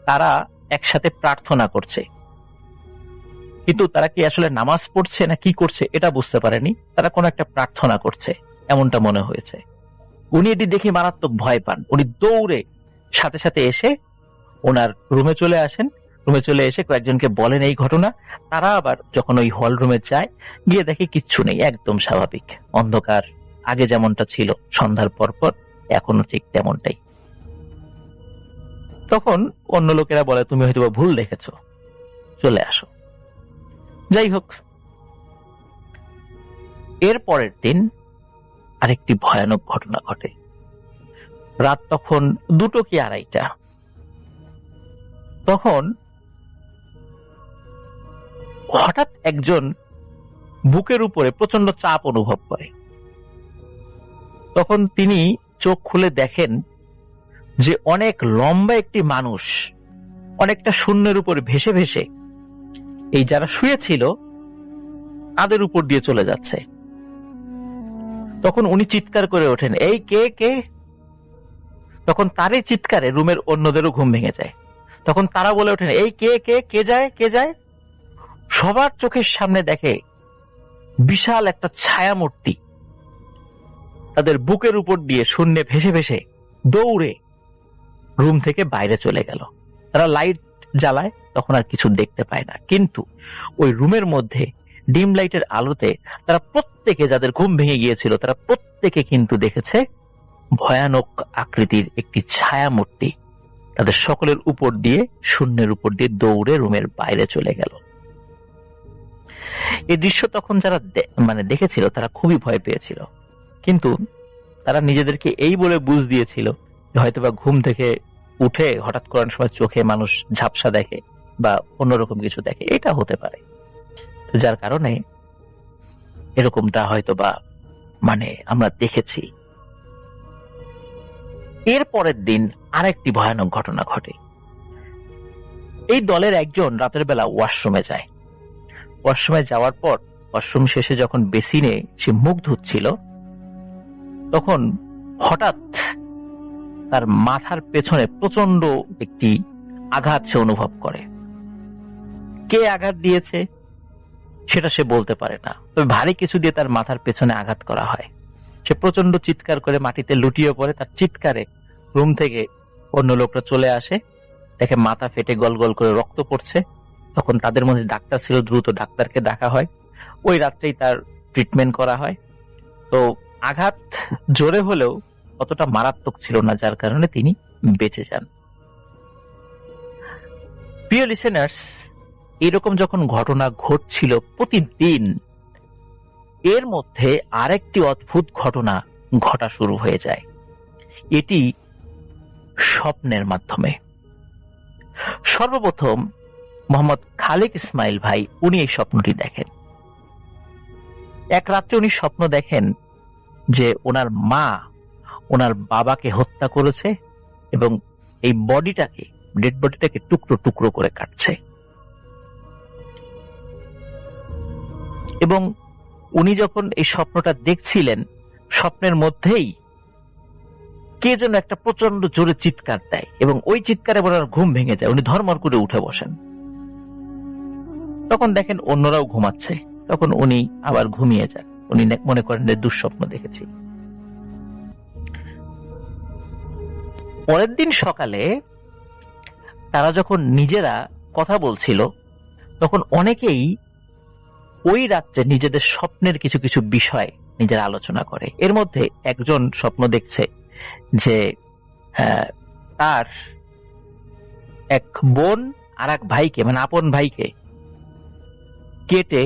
তারা একসাথে প্রার্থনা করছে। কিন্তু তারা কি আসলে নামাজ পড়ছে না কি করছে এটা বুঝতে পারেনি, তারা কোনো একটা প্রার্থনা করছে এমনটা মনে হয়েছে। উনি এটি দেখে মারাত্মক ভয় পান। উনি দৌড়ে সাথে সাথে এসে ওনার রুমে চলে আসেন। রুমে চলে এসে কয়েকজনকে বলেন এই ঘটনা। তারা আবার যখন ওই হল রুমে যায়, গিয়ে দেখে কিচ্ছু নেই, একদম স্বাভাবিক অন্ধকার, আগে যেমনটা ছিল সন্ধ্যার পরপর এখনো ঠিক তেমনটাই। তখন অন্য লোকেরা বলে তুমি হয়তো ভুল দেখেছ, চলে আসো। যাই হোক, এর পরের দিন আরেকটি ভয়ানক ঘটনা ঘটে। রাত তখন 2টো কি 2:30। তখন হঠাৎ একজন বুকের উপরে প্রচন্ড চাপ অনুভব করে। তখন তিনি চোখ খুলে দেখেন যে অনেক লম্বা একটি মানুষ অনেকটা শূন্যের উপর ভেসে ভেসে এই যারা শুয়েছিল তাদের উপর দিয়ে চলে যাচ্ছে। তখন উনি চিৎকার করে ওঠেন, এই কে কে। তখন তারই চিৎকারে রুমের অন্যদেরও ঘুম ভেঙে যায়। তখন তারা বলে ওঠেন, এই কে কে, কে যায় কে যায়। সবার চোখের সামনে দেখে বিশাল একটা ছায়া মূর্তি তাদের বুকের উপর দিয়ে শূন্যে ভেসে ভেসে দৌড়ে রুম থেকে বাইরে চলে গেল। তারা লাইট জ্বালায়, তখন আর কিছু দেখতে পায় না, কিন্তু ওই রুমের মধ্যে ডিম লাইটের আলোতে তারা প্রত্যেকে, যাদের ঘুম ভেঙে গিয়েছিল, তারা প্রত্যেকে কিন্তু দেখেছে ভয়ানক আকৃতির একটি ছায়া মূর্তি তাদের সকলের উপর দিয়ে, শূন্যের উপর দিয়ে দৌড়ে রুমের বাইরে চলে গেল। এই দৃশ্য তখন যারা দেখেছিল তারা খুবই ভয় পেয়েছিল, কিন্তু তারা নিজেদেরকে এই বলে বুঝ দিয়েছিল হয়তোবা ঘুম থেকে উঠে হঠাৎ করে সময় চোখে মানুষ ঝাপসা দেখে বা অন্যরকম কিছু দেখে, এটা হতে পারে। যার কারণে এরকমটা হয়তোবা আমরা দেখেছি। এর পরের দিন আরেকটি ভয়ানক ঘটনা ঘটে। এই দলের একজন রাতের বেলা ওয়াশরুমে যায়। ওয়াশরুমে যাওয়ার পর ওয়াশরুম শেষে যখন বেসিনে সে মুখ ধুচ্ছিল, তখন হঠাৎ তার মাথার পেছনে প্রচন্ড একটি আঘাত সে অনুভব করে। কে আঘাত দিয়েছে সেটা সে বলতে পারে না, তবে ভারী কিছু দিয়ে তার মাথার পেছনে আঘাত করা হয়। সে প্রচন্ড চিৎকার করে মাটিতে লুটিয়ে পড়ে। তার চিৎকারে রুম থেকে অন্য লোকরা চলে আসে, দেখে মাথা ফেটে গল গল করে রক্ত পড়ছে। তখন তাদের মধ্যে ডাক্তার ছিল, দ্রুত ডাক্তারকে ডাকা হয়। ওই রাত্রেই তার ট্রিটমেন্ট করা হয়। তো আঘাত জোরে হলেও অতটা মারাত্মক ছিল না, যার কারণে তিনি বেঁচে যান। প্রিয় লিসেনার্স, এরকম যখন ঘটনা ঘটছিল প্রতিদিন, এর মধ্যে আরেকটি অদ্ভুত ঘটনা ঘটা শুরু হয়ে যায়। এটি স্বপ্নের মাধ্যমে। সর্বপ্রথম মোহাম্মদ খালেক ইসমাইল ভাই, উনি এই স্বপ্নটি দেখেন। এক রাত্রে উনি স্বপ্ন দেখেন যে ওনার মা ওনার বাবাকে হত্যা করেছে এবং এই ডেড বডিটাকে টুকরো টুকরো করে কাটছে। এবং উনি যখন এই স্বপ্নটা দেখছিলেন, স্বপ্নের মধ্যেই কে যেন একটা প্রচন্ড জোরে চিৎকার দেয় এবং ওই চিৎকারে ওনার ঘুম ভেঙে যায়। উনি ধর্মর করে উঠে বসেন। তখন দেখেন অন্যরাও ঘুমাচ্ছে। তখন উনি আবার ঘুমিয়ে যান। উনি মনে করেন যে দুঃস্বপ্ন দেখেছি। পরের দিন সকালে তারা যখন নিজেরা কথা বলছিল, তখন অনেকেই ওই রাত্রে নিজেদের স্বপ্নের কিছু কিছু বিষয় নিজেরা আলোচনা করে। এর মধ্যে একজন স্বপ্ন দেখছে যে তার এক বোন আর এক ভাইকে, মানে আপন ভাইকে কেটে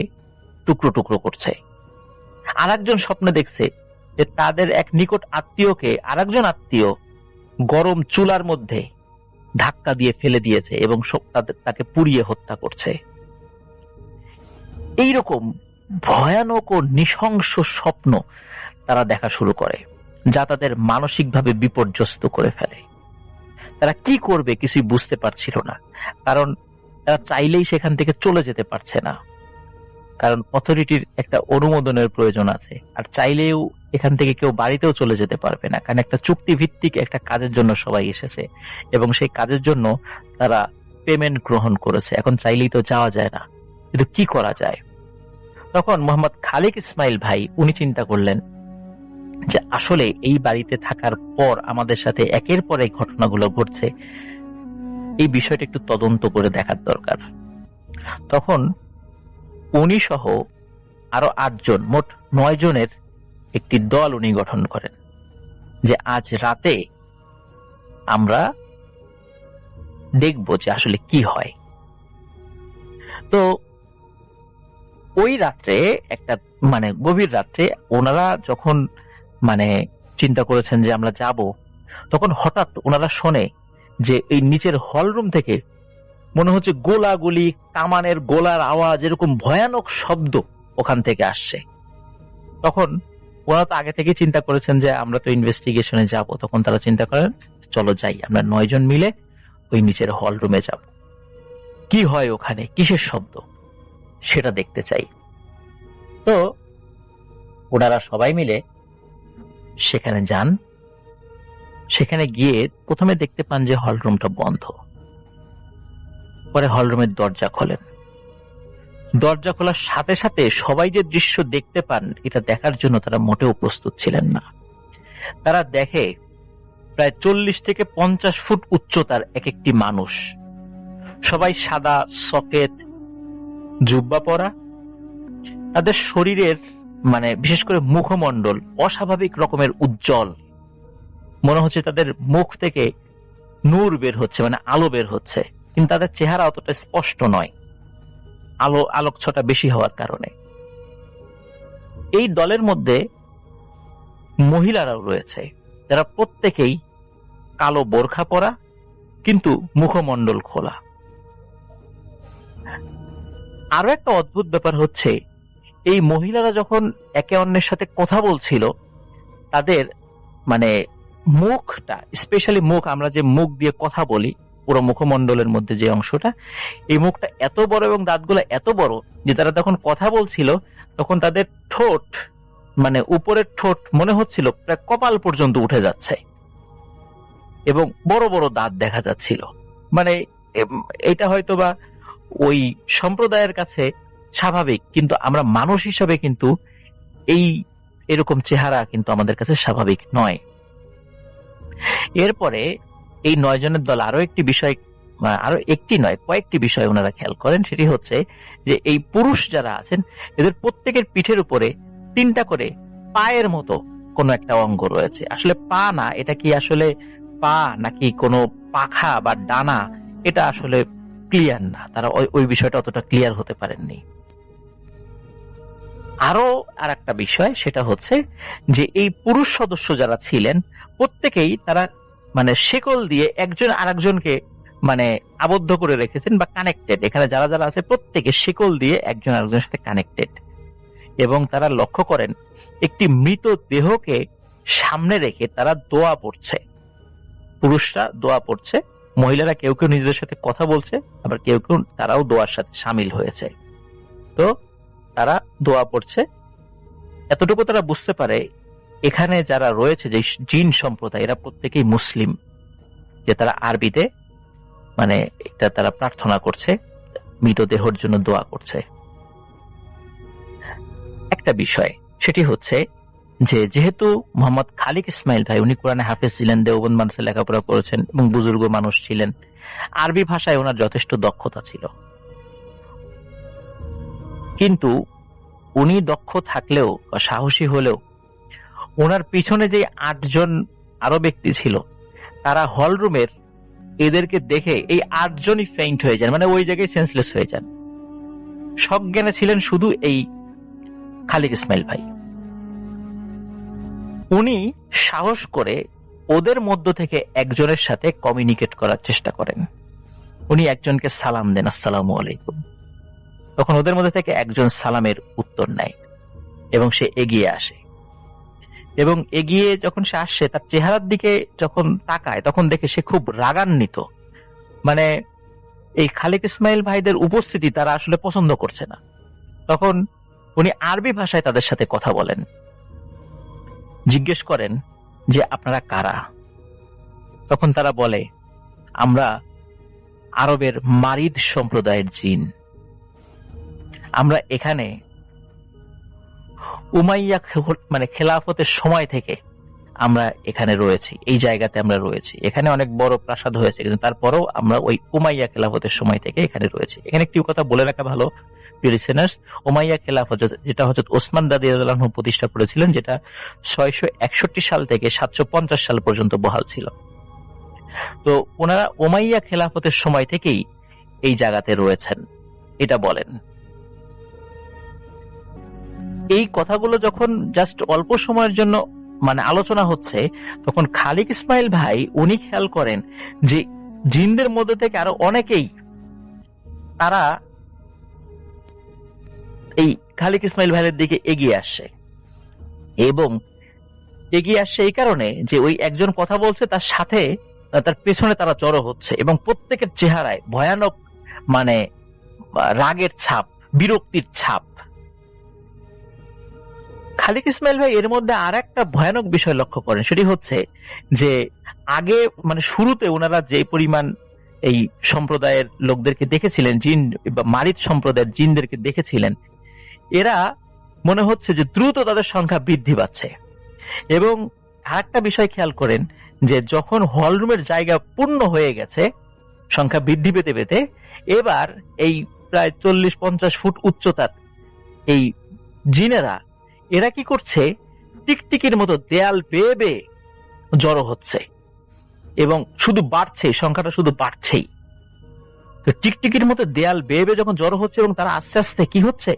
টুকরো টুকরো করছে। আর একজন স্বপ্ন দেখছে যে তাদের এক নিকট আত্মীয়কে আর একজন আত্মীয় গরম চুলার মধ্যে ধাক্কা দিয়ে ফেলে দিয়েছে এবং তাকে পুড়িয়ে হত্যা করছে। এইরকম ভয়ানক ও নৃশংস স্বপ্ন তারা দেখা শুরু করে, যা তাদের মানসিকভাবে বিপর্যস্ত করে ফেলে। তারা কি করবে কিছুই বুঝতে পারছিল না, কারণ তারা চাইলেই সেখান থেকে চলে যেতে পারছে না, কারণ অথরিটির একটা অনুমোদনের প্রয়োজন আছে। আর চাইলেও এখান থেকে কেউ বাড়িতেও চলে যেতে পারবে না, কারণ একটা চুক্তি ভিত্তিক একটা কাজের জন্য সবাই এসেছে এবং সেই কাজের জন্য তারা পেমেন্ট গ্রহণ করেছে। এখন চাইলেই তো যাওয়া যায় না, কিন্তু কি করা যায়? তখন মোহাম্মদ খালেক ইসমাইল ভাই, উনি চিন্তা করলেন যে আসলে এই বাড়িতে থাকার পর আমাদের সাথে একের পর এক ঘটনাগুলো ঘটছে, এই বিষয়টা একটু তদন্ত করে দেখার দরকার। তখন উনি সহ আরো 8 জন, মোট 9 জনের একটি দল উনি গঠন করেন যে আজ রাতে আমরা দেখব যে আসলে কি হয়। তো ওই রাত্রে একটা গভীর রাত্রে ওনারা যখন চিন্তা করেছেন যে আমরা যাব, তখন হঠাৎ ওনারা শোনে যে এই নিচের হল রুম থেকে মনে হচ্ছে গোলাগুলি, কামানের গোলার আওয়াজ, এরকম ভয়ানক শব্দ ওখান থেকে আসছে। তখন ওনারা তো আগে থেকে চিন্তা করেছেন যে আমরা তো ইনভেস্টিগেশনে যাব। তখন তারা চিন্তা করেন, চলো যাই, আমরা 9 জন মিলে ওই নিচের হল রুমে যাব, কি হয় ওখানে, কিসের শব্দ সেটা দেখতে চাই। তো ওনারা সবাই মিলে সেখানে যান। সেখানে গিয়ে প্রথমে দেখতে পান যে হল রুমটা বন্ধ। পরে হল রুমের দরজা খোলেন। দরজা খোলার সাথে সাথে সবাই যে দৃশ্য দেখতে পান, এটা দেখার জন্য তারা মোটেও প্রস্তুত ছিলেন না। তারা দেখে প্রায় 40 থেকে 50 ফুট উচ্চতার এক একটি মানুষ, সবাই সাদা সফেদ জুব্বা পরা। তাদের শরীরের বিশেষ করে মুখমণ্ডল অস্বাভাবিক রকমের উজ্জ্বল, মনে হচ্ছে তাদের মুখ থেকে নূর বের হচ্ছে, আলো বের হচ্ছে, কিন্তু তাদের চেহারা অতটা স্পষ্ট নয়, আলোকছটা বেশি হওয়ার কারণে। এই দলের মধ্যে মহিলারাও রয়েছে, যারা প্রত্যেকেই কালো বোরখা পরা, কিন্তু মুখমণ্ডল খোলা। আরো একটা অদ্ভুত ব্যাপার হচ্ছে, এই মহিলারা যখন একে অন্যের সাথে কথা বলছিল, তাদের মুখটা, স্পেশালি মুখ, আমরা যে মুখ দিয়ে কথা বলি, পুরো মুখমণ্ডলের মধ্যে যে অংশটা, এই মুখটা এত বড় এবং দাঁতগুলো এত বড় যে তারা তখন কথা বলছিল, তখন তাদের ঠোঁট, উপরের ঠোঁট মনে হচ্ছিল প্রায় কপাল পর্যন্ত উঠে যাচ্ছে এবং বড় বড় দাঁত দেখা যাচ্ছিল। এটা হয়তোবা ওই সম্প্রদায়ের কাছে স্বাভাবিক, কিন্তু আমরা মানুষ হিসাবে কিন্তু এরকম চেহারা কিন্তু আমাদের কাছে স্বাভাবিক নয়। এরপরে এই 9 জনের দল আরো একটি বিষয়, আরো একটি নয় কয়েকটি বিষয় ওনারা খেয়াল করেন। সেটি হচ্ছে যে এই পুরুষ যারা আছেন এদের প্রত্যেকের পিঠের উপরে 3টা করে পায়ের মতো কোনো একটা অঙ্গ রয়েছে। আসলে পা না, এটা কি আসলে পা নাকি কোনো পাখা বা ডানা, এটা আসলে ক্লিয়ার না, তারা ওই বিষয়টা অতটা ক্লিয়ার হতে পারেননি। আরো আর একটা বিষয়, সেটা হচ্ছে যে এই পুরুষ সদস্য যারা ছিলেন প্রত্যেকেই তারা মানে শেকল দিয়ে একজন আরেকজনকে মানে আবদ্ধ করে রেখেছেন বা কানেক্টেড। এখানে যারা যারা আছে প্রত্যেকে শেকল দিয়ে একজন আরেকজনের সাথে কানেক্টেড। এবং তারা লক্ষ্য করেন একটি মৃত দেহকে সামনে রেখে তারা দোয়া পড়ছে। পুরুষরা দোয়া পড়ছে, মহিলারা কেউ কেউ নিজেদের সাথে কথা বলছে, আবার কেউ কেউ তারাও দোয়ার সাথে সামিল হয়েছে। তো তারা দোয়া পড়ছে। এতটুকু তারা বুঝতে পারে এখানে যারা রয়েছে যে জিন সম্প্রদায়, এরা প্রত্যেকেই মুসলিম, যে তারা আরবিতে মানে এটা তারা প্রার্থনা করছে, মৃতদেহের জন্য দোয়া করছে। একটা বিষয় সেটি হচ্ছে যে যেহেতু মোহাম্মদ খালিক ইসমাইল ভাই উনি কোরআনে হাফেজ ছিলেন, দেওবন্দ মাদ্রাসায় লেখাপড়া করেছেন এবং বুজুর্গ মানুষ ছিলেন, আরবি ভাষায় ওনার যথেষ্ট দক্ষতা ছিল। কিন্তু উনি দক্ষ থাকলেও বা সাহসী হলেও ওনার পিছনে যে 8 জন আরো ব্যক্তি ছিল, তারা হলরুমের এদেরকে দেখে এই 8 জনই ফেইন্ট হয়ে যান, মানে ওই জায়গায় সেন্সলেস হয়ে যান। সজ্ঞানে ছিলেন শুধু এই খালিক ইসমাইল ভাই। উনি সাহস করে ওদের মধ্য থেকে একজনের সাথে কমিউনিকেট করার চেষ্টা করেন। উনি একজনকে সালাম দেন, আসসালামু আলাইকুম। তখন ওদের মধ্যে থেকে একজন সালামের উত্তর নেয় এবং সে এগিয়ে আসে। এবং এগিয়ে যখন সে আসছে, তার চেহারার দিকে যখন তাকায় তখন দেখে সে খুব রাগান্বিত। মানে এই খালিক ইসমাইল ভাইদের উপস্থিতি তারা আসলে পছন্দ করছে না। তখন উনি আরবি ভাষায় তাদের সাথে কথা বলেন, জিজ্ঞেস করেন যে আপনারা কারা। তখন তারা বলে আমরা আরবের মারিদ সম্প্রদায়ের জিন, আমরা এখানে উমাইয়া মানে খেলাফতের সময় থেকে আমরা এখানে রয়েছি, এই জায়গাতে আমরা রয়েছি। এখানে অনেক বড় প্রাসাদ হয়েছে, কিন্তু তারপরেও আমরা ওই উমাইয়া খেলাফতের সময় থেকে এখানে রয়েছি। এখানে একটি কথা বলে রাখা ভালো লিসেনার্স, উমাইয়া খেলাফত যেটা হযরত ওসমান রাদিয়াল্লাহু আনহু প্রতিষ্ঠা করেছিলেন, যেটা 661 সাল থেকে 750 সাল পর্যন্ত বহাল ছিল। তো ওনারা উমাইয়া খেলাফতের সময় থেকেই এই জায়গাতে রয়েছেন, এটা বলেন। এই কথাগুলো যখন জাস্ট অল্প সময়ের জন্য মানে আলোচনা হচ্ছে, তখন খালিক ইসমাইল ভাই উনি খেয়াল করেন যে জিনদের মধ্যে থেকে আরো অনেকেই তারা এই খালিক ইসমাইল ভাইয়ের দিকে এগিয়ে আসছে। এবং এগিয়ে আসছে এই কারণে যে ওই একজন কথা বলছে, তার সাথে তার পেছনে তারা জড়ো হচ্ছে এবং প্রত্যেকের চেহারায় ভয়ানক মানে রাগের ছাপ, বিরক্তির ছাপ। খালিক ইসমাইল ভাই এর মধ্যে আর একটা ভয়ানক বিষয় লক্ষ্য করেন, সেটি হচ্ছে যে আগে মানে শুরুতে ওনারা যে পরিমাণ এই সম্প্রদায়ের লোকদেরকে দেখেছিলেন, জিন বা মারিদ সম্প্রদায়ের জিনদেরকে দেখেছিলেন, এরা মনে হচ্ছে যে দ্রুত তাদের সংখ্যা বৃদ্ধি পাচ্ছে। এবং আরেকটা বিষয় খেয়াল করেন যে যখন হলরুমের জায়গা পূর্ণ হয়ে গেছে, সংখ্যা বৃদ্ধি পেতে পেতে, এবার এই প্রায় 40-50 ফুট উচ্চতার এই জিনেরা এরা কি করছে, টিকটিকির মতো দেয়াল বেয়ে বেয়ে জড়ো হচ্ছে এবং শুধু বাড়ছে, সংখ্যাটা শুধু বাড়ছেই। টিকটিকির মতো দেয়াল বেয়ে বেয়ে যখন জড়ো হচ্ছে এবং তারা আস্তে আস্তে কি হচ্ছে,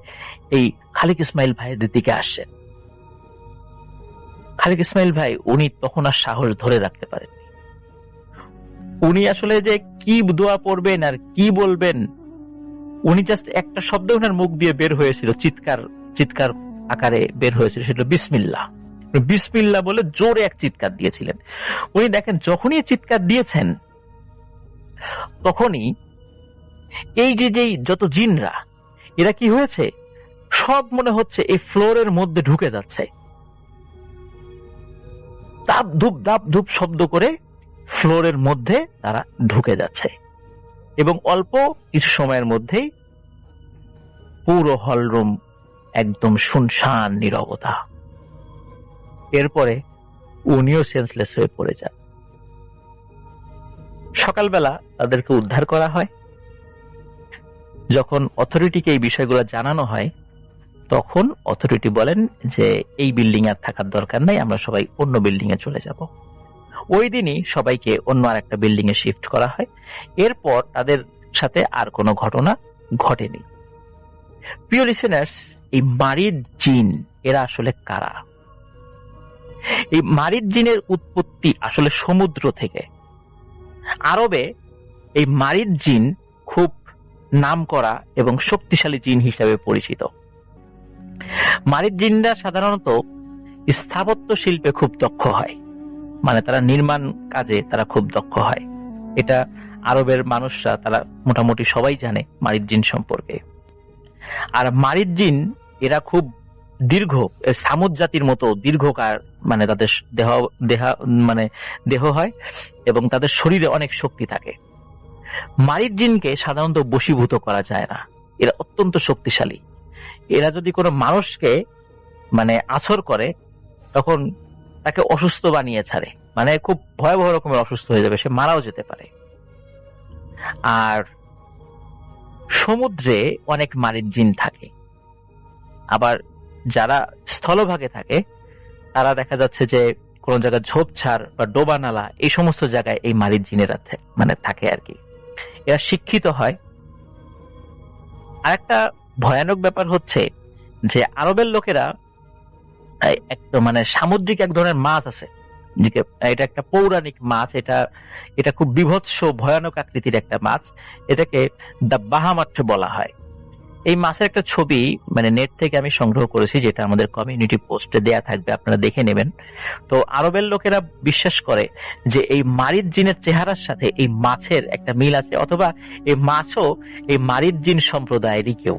এই খালিক ইসমাইল ভাইদের দিকে আসছেন। খালিক ইসমাইল ভাই উনি তখন আর সাহস ধরে রাখতে পারেননি। উনি আসলে যে কি দোয়া পড়বেন আর কি বলবেন, উনি জাস্ট একটা শব্দ ওনার মুখ দিয়ে বের হয়েছিল, চিৎকার আকারে বের হয়েছিল, সেটা বিসমিল্লাহ। বিসমিল্লাহ বলে জোরে এক চিৎকার দিয়েছিলেন। উনি দেখেন যখনই চিৎকার দিয়েছেন, তখনই এই যে যত জিনরা এরা কি হয়েছে, সব মনে হচ্ছে এই ফ্লোরের মধ্যে ঢুকে যাচ্ছে। দাপ ধূপ দাপ ধূপ শব্দ করে ফ্লোরের মধ্যে তারা ঢুকে যাচ্ছে এবং অল্প কিছু সময়ের মধ্যেই পুরো হলরুম একদম শুনশান নীরবতা। এরপরে উনিও সেন্সলেস হয়ে পড়ে যান। সকালবেলা তাদেরকে উদ্ধার করা হয়। যখন অথরিটিকে এই বিষয়গুলো জানানো হয়, তখন অথরিটি বলেন যে এই বিল্ডিং আর থাকার দরকার নাই, আমরা সবাই অন্য বিল্ডিং এ চলে যাব। ওই দিনই সবাইকে অন্য আর একটা বিল্ডিং এ শিফট করা হয়। এরপর তাদের সাথে আর কোনো ঘটনা ঘটেনি। প্রিয় লিসেনার্স, এই মারিদ জিন এরা আসলে কারা? এই মারিদ জিনের উৎপত্তি আসলে সমুদ্র থেকে। আরবে এই মারিদ জিন খুব নামকরা এবং শক্তিশালী জিন হিসেবে পরিচিত। মারিদ জিনরা সাধারণত স্থাপত্য শিল্পে খুব দক্ষ হয়, মানে তারা নির্মাণ কাজে তারা খুব দক্ষ হয়। এটা আরবের মানুষরা তারা মোটামুটি সবাই জানে মারিদ জিন সম্পর্কে। আর মারিদ জিন এরা খুব দীর্ঘ, সামুদ জাতির মতো দীর্ঘকার, মানে তাদের দেহ হয় এবং তাদের শরীরে অনেক শক্তি থাকে। মারিদ জিনকে সাধারণত বশীভূত করা যায় না, এরা অত্যন্ত শক্তিশালী। এরা যদি কোনো মানুষকে আছর করে, তখন তাকে অসুস্থ বানিয়ে ছাড়ে, মানে খুব ভয়াবহ রকমের অসুস্থ হয়ে যাবে, সে মারাও যেতে পারে। আর সমুদ্রে অনেক মারিদ জিন থাকে, আবার যারা স্থলভাগে থাকে তারা দেখা যাচ্ছে যে কোন জায়গায় ঝোপঝাড় বা ডোবা নালা, এই সমস্ত জায়গায় এই মারিদ জিনেরা থাকে আর কি। এরা শিক্ষিত হয়। আর একটা ভয়ানক ব্যাপার হচ্ছে যে আরবের লোকেরা একদম সামুদ্রিক এক ধরনের মাছ আছে, এটা একটা পৌরাণিক মাছ, এটা খুব বিভৎস ভয়ানক আকৃতির একটা মাছ, এটাকে দ্য বাহামাট বলা হয়। এই মাছের একটা ছবি নেট থেকে আমি সংগ্রহ করেছি, যেটা আমাদের কমিউনিটি পোস্টে দেয়া থাকবে, আপনারা দেখে নেবেন। তো আরবের লোকেরা বিশ্বাস করে যে এই মারিদ জিনের চেহারার সাথে এই মাছের একটা মিল আছে, অথবা এই মাছও এই মারিদ জিন সম্প্রদায়েরই কেউ।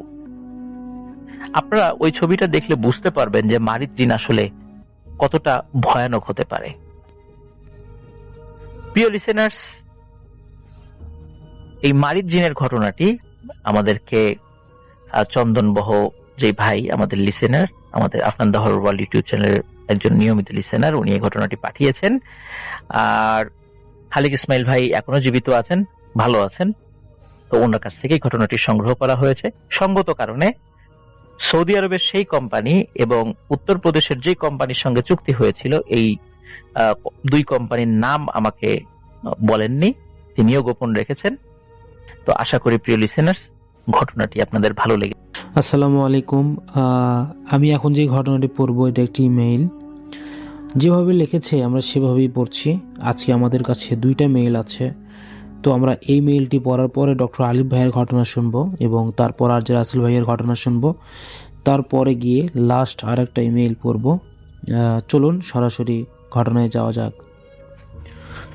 আপনারা ওই ছবিটা দেখলে বুঝতে পারবেন যে মারিদ জিন আসলে কতটা ভয়ানক হতে পারে। প্রিয় লিসেনার্স, এই মারিদ জিনের ঘটনাটি আমাদেরকে চন্দনবহ যে ভাই আমাদের লিসেনার, আমাদের আফনান দা হরর ওয়ার্ল্ড ইউটিউব চ্যানেলের একজন নিয়মিত লিসেনার, উনি এই ঘটনাটি পাঠিয়েছেন। আর খালিক ইসমাইল ভাই এখনো জীবিত আছেন, ভালো আছেন, তো ওনার কাছ থেকে ঘটনাটি সংগ্রহ করা হয়েছে। সঙ্গত কারণে সৌদি আরবের সেই কোম্পানি এবং উত্তরপ্রদেশের যে কোম্পানির সঙ্গে চুক্তি হয়েছিল, এই দুই কোম্পানির নাম আমাকে বলেননি, তিনিও গোপন রেখেছেন। তো আশা করি প্রিয় লিসেনার্স, ঘটনাটি আপনাদের ভালো লেগে। আসসালামু আলাইকুম। আমি এখন যে ঘটনাটি পড়বো, এটা একটি মেইল। যেভাবে লিখেছে আমরা সেভাবেই পড়ছি। আজকে আমাদের কাছে 2টা মেইল আছে, তো আমরা এই মেইলটি পড়ার পরে ডক্টর আলিফ ভাইয়ের ঘটনা শুনবো এবং তারপর আর যে রাসেল ভাইয়ের ঘটনা শুনবো, তারপরে গিয়ে লাস্ট আর একটা ইমেইল পড়বো। চলুন সরাসরি ঘটনায় যাওয়া যাক।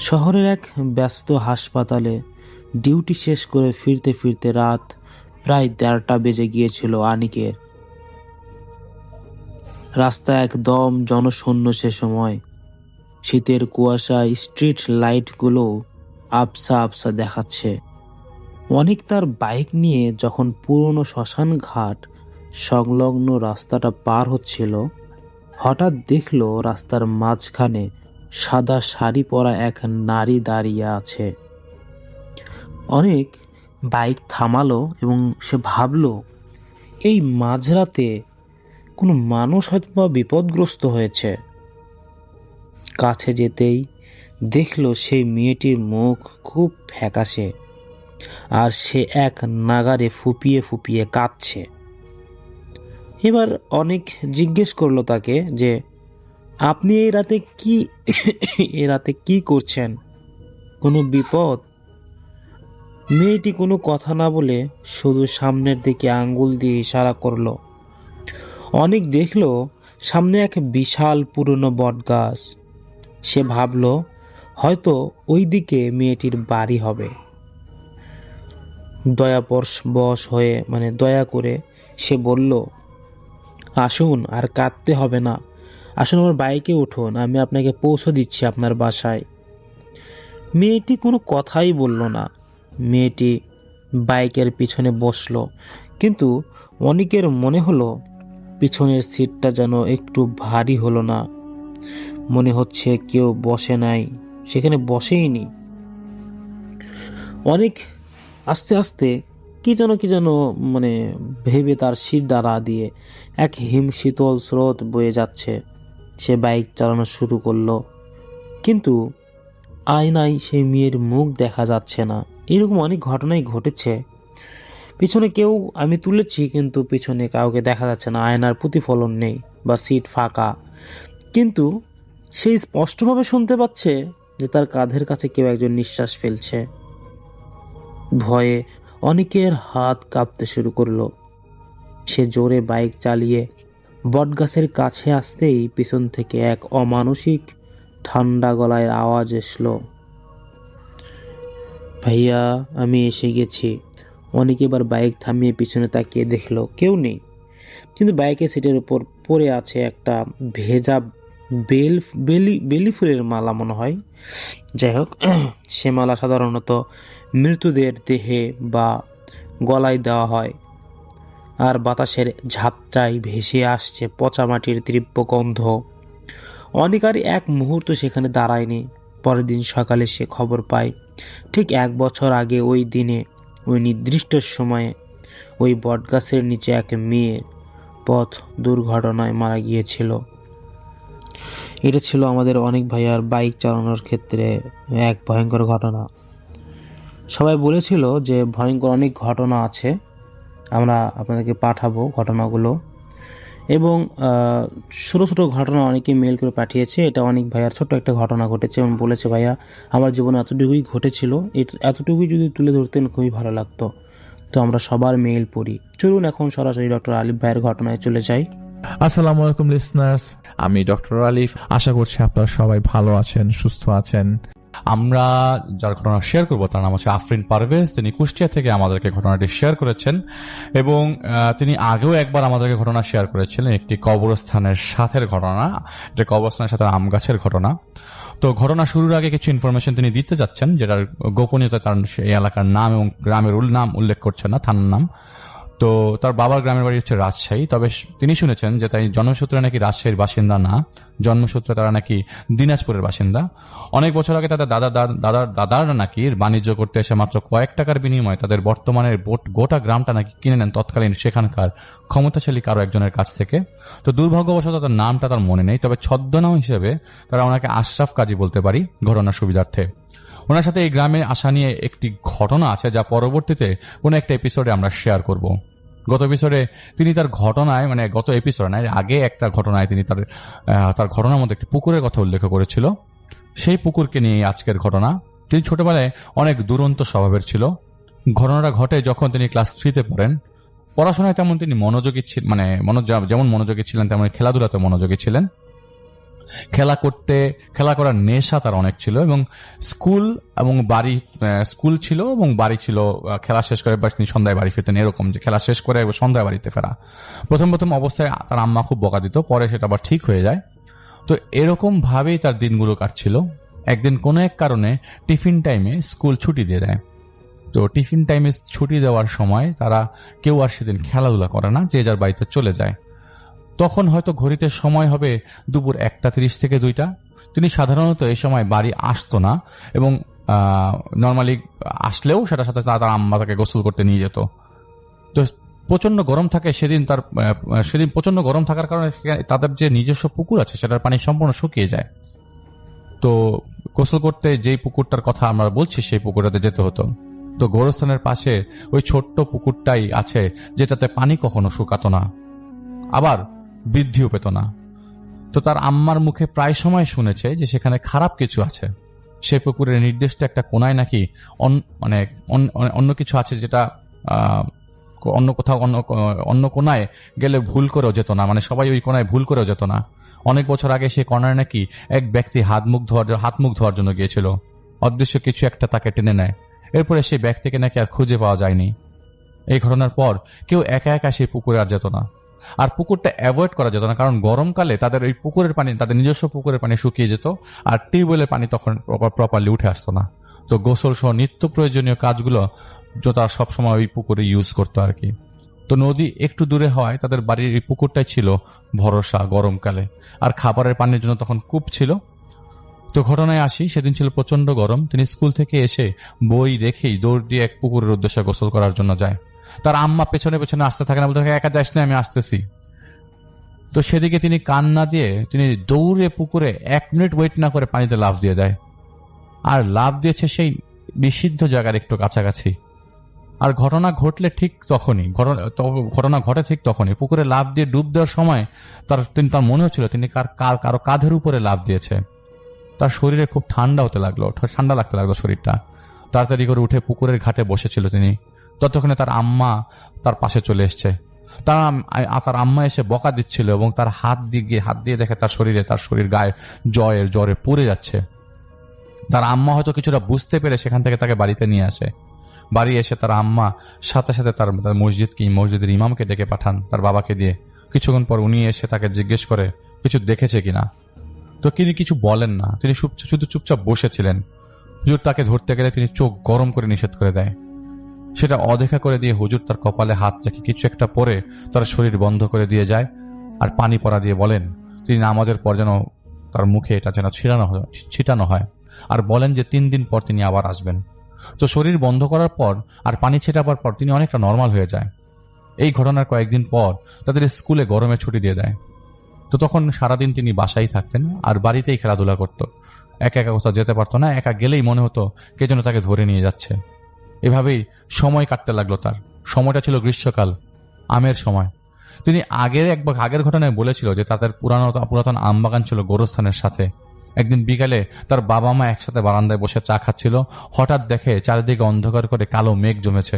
শহরের এক ব্যস্ত হাসপাতালে ডিউটি শেষ করে ফিরতে ফিরতে রাত প্রায় 1:30টা বেজে গিয়েছিল আনিকের। রাস্তা একদম জনশূন্য সে সময়। শীতের কুয়াশায় স্ট্রিট লাইটগুলো আবসা আবসা দেখাচ্ছে। অনেক তার বাইক নিয়ে যখন পুরনো শ্মশান ঘাট সংলগ্ন রাস্তাটা পার হচ্ছিল, হঠাৎ দেখলো রাস্তার মাঝখানে সাদা শাড়ি পরা এক নারী দাঁড়িয়ে আছে। অনেক বাইক থামালো এবং সে ভাবলো এই মাঝরাতে কোনো মানুষ হয়তো বা বিপদগ্রস্ত হয়েছে। কাছে যেতেই দেখলো সেই মেয়েটির মুখ খুব ফ্যাকাশে, আর সে এক নাগারে ফুপিয়ে ফুপিয়ে কাঁদছে। এবার অনেক জিজ্ঞেস করলো তাকে যে আপনি এই রাতে কি করছেন, কোনো বিপদ? মেয়েটি কোনো কথা না বলে শুধু সামনের দিকে আঙ্গুল দিয়ে ইশারা করলো। অনেক দেখলো সামনে এক বিশাল পুরনো বটগাছ। সে ভাবলো হয়তো ওই দিকে মেয়েটির বাড়ি হবে। দয়া করে সে বলল, আসুন, আর কাঁদতে হবে না, আসুন আমার বাইকে উঠুন, আমি আপনাকে পৌঁছে দিচ্ছি আপনার বাসায়। মেয়েটি কোনো কথাই বলল না। মেয়েটি বাইকের পিছনে বসলো, কিন্তু অনেকের মনে হলো পিছনের সিটটা যেন একটু ভারী হলো না। মনে হচ্ছে কেউ বসে নাই, সেখানে বসেইনি। অনেক আস্তে আস্তে কি যেন মানে ভেবে তার শির দ্বারা দিয়ে এক হিম শীতল স্রোত বয়ে যাচ্ছে। সে বাইক চালানো শুরু করলো, কিন্তু আয়নায় সেই মেয়ের মুখ দেখা যাচ্ছে না। এরকম অনেক ঘটনাই ঘটেছে। পিছনে কেউ আমি তুলেছি, কিন্তু পিছনে কাউকে দেখা যাচ্ছে না, আয়নার প্রতিফলন নেই বা সিট ফাঁকা, কিন্তু সে স্পষ্টভাবে শুনতে পাচ্ছে যে তার কাঁধের কাছে কেউ একজন নিঃশ্বাস ফেলছে। ভয়ে অনেকের হাত কাঁপতে শুরু করলো। সে জোরে বাইক চালিয়ে বটগাছের কাছে আসতেই পিছন থেকে এক অমানসিক ঠান্ডা গলায় আওয়াজ এসলো, ভাইয়া আমি এসে গেছি। অনেকে এবার বাইক থামিয়ে পিছনে তাকিয়ে দেখলো কেউ নেই, কিন্তু বাইকের সিটের উপর পড়ে আছে একটা ভেজা বেলি ফুলের মালা মনে হয়। যাই হোক, সে মালা সাধারণত মৃতদের দেহে বা গলায় দেওয়া হয়, আর বাতাসের ঝাপটায় ভেসে আসছে পচা মাটির তীব্র গন্ধ। অনেকারই এক মুহূর্ত সেখানে দাঁড়ায়নি। পরের দিন সকালে সে খবর পায় ঠিক 1 বছর আগে ওই দিনে ওই নির্দিষ্ট সময়ে ওই বটগাছের নিচে এক মেয়ে পথ দুর্ঘটনায় মারা গিয়েছিল। এটা ছিল আমাদের অনেক ভাইয়ার বাইক চালানোর ক্ষেত্রে এক ভয়ঙ্কর ঘটনা। সবাই বলেছিল যে ভয়ঙ্কর অনেক ঘটনা আছে, আমরা আপনাদেরকে পাঠাবো ঘটনাগুলো, এবং ছোটো ছোটো ঘটনা অনেকে মেল করে পাঠিয়েছে। এটা অনেক ভাইয়ার ছোট্ট একটা ঘটনা ঘটেছে এবং বলেছে ভাইয়া আমার জীবনে এতটুকুই ঘটেছিল, এতটুকুই যদি তুলে ধরতেন খুবই ভালো লাগতো। তো আমরা সবার মেল পড়ি। চলুন এখন সরাসরি ডক্টর আলিফ ভাইয়ের ঘটনায় চলে যাই। আসসালামু আলাইকুম লিসনার্স, আমি ডক্টর আলিফ। আশা করছি আপনারা সবাই ভালো আছেন, সুস্থ আছেন। আমরা যার ঘটনা শেয়ার করবো তার নাম হচ্ছে আফরিন পারভেজ। তিনি কুষ্টিয়া থেকে আমাদেরকে ঘটনাটি শেয়ার করেছেন এবং তিনি আগেও একবার আমাদেরকে ঘটনা শেয়ার করেছিলেন, একটি কবরস্থানের সাথের ঘটনা, এটা কবরস্থানের সাথে আম গাছের ঘটনা। তো ঘটনা শুরুর আগে কিছু ইনফরমেশন তিনি দিতে যাচ্ছেন, যেটার গোপনীয়তা তার এই এলাকার নাম এবং গ্রামের নাম উল্লেখ করছেন না, থানার নাম। তো তার বাবার গ্রামের বাড়ি হচ্ছে রাজশাহী, তবে তিনি শুনেছেন যে তাই জন্মসূত্রে নাকি রাজশাহীর বাসিন্দা না, জন্মসূত্রে তারা নাকি দিনাজপুরের বাসিন্দা। অনেক বছর আগে তাদের দাদারা নাকি বাণিজ্য করতে এসে মাত্র কয়েক টাকার বিনিময়ে তাদের বর্তমানের গোটা গ্রামটা নাকি কিনে নেন তৎকালীন সেখানকার ক্ষমতাশালী কারো একজনের কাছ থেকে। তো দুর্ভাগ্যবশত তার নামটা তার মনে নেই, তবে ছদ্মনাম হিসেবে তারা ওনাকে আশরাফ কাজী বলতে পারি ঘটনার সুবিধার্থে। ওনার সাথে এই গ্রামে আসা নিয়ে একটি ঘটনা আছে যা পরবর্তীতে কোনো একটা এপিসোডে আমরা শেয়ার করব। গত এপিসোডে তিনি তার ঘটনায়, মানে গত এপিসোড নয়, আগে একটা ঘটনায় তিনি তার ঘটনার মধ্যে একটি পুকুরের কথা উল্লেখ করেছিল। সেই পুকুরকে নিয়ে আজকের ঘটনা। তিনি ছোটবেলায় অনেক দুরন্ত স্বভাবের ছিল। ঘটনাটা ঘটে যখন তিনি ক্লাস 3-তে পড়েন। পড়াশোনায় তেমন তিনি মনোযোগী ছিলেন, মানে যেমন মনোযোগী ছিলেন তেমন খেলাধুলাতে মনোযোগী ছিলেন। খেলা করার নেশা তার অনেক ছিল এবং স্কুল ছিল এবং বাড়ি ছিল। খেলা শেষ করে তিনি সন্ধ্যায় বাড়ি ফিরতেন, এরকম যে খেলা শেষ করে সন্ধ্যায় বাড়িতে ফেরা। প্রথম অবস্থায় তার আম্মা খুব বকা দিত, পরে সেটা আবার ঠিক হয়ে যায়। তো এরকম ভাবেই তার দিনগুলো কাটছিল। একদিন কোনো এক কারণে টিফিন টাইমে স্কুল ছুটি দিয়ে দেয়। তো টিফিন টাইমে ছুটি দেওয়ার সময় তারা কেউ আর সেদিন খেলাধুলা করে না, যে যার বাড়িতে চলে যায়। তখন হয়তো ঘড়িতে সময় হবে দুপুর 1:30 থেকে 2টা। তিনি সাধারণত এই সময় বাড়ি আসতো না এবং নর্মালি আসলেও সেটার সাথে তার আম্মা তাকে গোসল করতে নিয়ে যেত। তো প্রচন্ড গরম থাকে সেদিন প্রচন্ড গরম থাকার কারণে তাদের যে নিজস্ব পুকুর আছে সেটার পানি সম্পূর্ণ শুকিয়ে যায়। তো গোসল করতে যেই পুকুরটার কথা আমরা বলছি সেই পুকুরটাতে যেতে হতো। তো গোরস্থানের পাশে ওই ছোট্ট পুকুরটাই আছে যেটাতে পানি কখনো শুকাতো না, আবার বৃদ্ধিও পেত না। তো তার আম্মার মুখে প্রায় সময় শুনেছে যে সেখানে খারাপ কিছু আছে। সেই পুকুরের নির্দিষ্ট একটা কোনায় নাকি অন্য কিছু আছে, যেটা অন্য কোথাও অন্য কোনায় গেলে ভুল করেও যেত না, মানে সবাই ওই কোনায় ভুল করেও যেত না। অনেক বছর আগে সেই কর্নারে নাকি এক ব্যক্তি হাত মুখ ধোয়ার জন্য গিয়েছিল। অদৃশ্য কিছু একটা তাকে টেনে নেয়। এরপরে সেই ব্যক্তিকে নাকি আর খুঁজে পাওয়া যায়নি। এই ঘটনার পর কেউ একা একা সেই পুকুরে আর যেত না, আর পুকুরটা অ্যাভয়েড করা যেত না, কারণ গরমকালে তাদের ওই পুকুরের পানি, তাদের নিজস্ব পুকুরের পানি শুকিয়ে যেত আর টিউবওয়েলের পানি তখন প্রপারলি উঠে আসতো না। তো গোসল সহ নিত্য প্রয়োজনীয় কাজগুলো তারা সবসময় ওই পুকুরে ইউজ করতো আর কি। তো নদী একটু দূরে হওয়ায় তাদের বাড়ির এই পুকুরটাই ছিল ভরসা গরমকালে, আর খাবারের পানির জন্য তখন কূপ ছিল। তো ঘটনায় আসি, সেদিন ছিল প্রচন্ড গরম। তিনি স্কুল থেকে এসে বই রেখেই দৌড় দিয়ে এক পুকুরের উদ্দেশ্যে গোসল করার জন্য যায়। তার আম্মা পেছনে পেছনে আসতে থাকে না, বলতে থাকে, একা যাস না, আমি আসতেছি। তো সেদিকে তিনি কান না দিয়ে তিনি দৌড়ে পুকুরে 1 মিনিট ওয়েট না করে পানিতে লাফ দিয়ে দেয়। আর লাফ দিয়েছে সেই নিষিদ্ধ জায়গার একটু কাছাকাছি। আর ঘটনা ঘটলে ঠিক তখনই, ঘটনা ঘটে ঠিক তখনই পুকুরে লাফ দিয়ে ডুব দেওয়ার সময় তার মনে হচ্ছিল তিনি কারো কাঁধের উপরে লাফ দিয়েছে। তার শরীরে খুব ঠান্ডা লাগতে লাগলো শরীরটা। তাড়াতাড়ি করে উঠে পুকুরের ঘাটে বসেছিল তিনি। ততক্ষণে তার আম্মা তার পাশে চলে এসছে। তার আম্মা এসে বকা দিচ্ছিল এবং তার হাত দিয়ে দেখে তার শরীর গায়ে জ্বরে পুড়ে যাচ্ছে। তার আম্মা হয়তো কিছুটা বুঝতে পেরে সেখান থেকে তাকে বাড়িতে নিয়ে আসে। বাড়ি এসে তার আম্মা সাথে সাথে তার মসজিদের ইমামকে ডেকে পাঠান তার বাবাকে দিয়ে। কিছুক্ষণ পর উনি এসে তাকে জিজ্ঞেস করে কিছু দেখেছে কিনা। তো তিনি কিছু বলেন না, তিনি শুধু চুপচাপ বসেছিলেন। হুজুর তাকে ধরতে গেলে তিনি চোখ গরম করে নিষেধ করে দেয়। সেটা অদেখা করে দিয়ে হুজুর তার কপালে হাত রেখে কিছু একটা পরে তার শরীর বন্ধ করে দিয়ে যায় আর পানি পড়া দিয়ে বলেন তিনি নামাজের পর যেন তার মুখে এটা যেন ছিটানো হয়, আর বলেন যে 3 দিন পর তিনি আবার আসবেন। তো শরীর বন্ধ করার পর আর পানি ছেটাবার পর তিনি অনেকটা নর্মাল হয়ে যায়। এই ঘটনার কয়েকদিন পর তাদের স্কুলে গরমে ছুটি দিয়ে দেয়। তো তখন সারাদিন তিনি বাসায় থাকতেন আর বাড়িতেই খেলাধুলা করত। একা একা কোথাও যেতে পারতো না, একা গেলেই মনে হতো কে যেন তাকে ধরে নিয়ে যাচ্ছে। এভাবেই সময় কাটতে লাগলো তার। সময়টা ছিল গ্রীষ্মকাল, আমের সময়। তিনি আগের ঘটনায় বলেছিল যে তাদের পুরাতন আম বাগান ছিল গোরস্থানের সাথে। একদিন বিকালে তার বাবা মা একসাথে বারান্দায় বসে চা খাচ্ছিল। হঠাৎ দেখে চারিদিকে অন্ধকার করে কালো মেঘ জমেছে।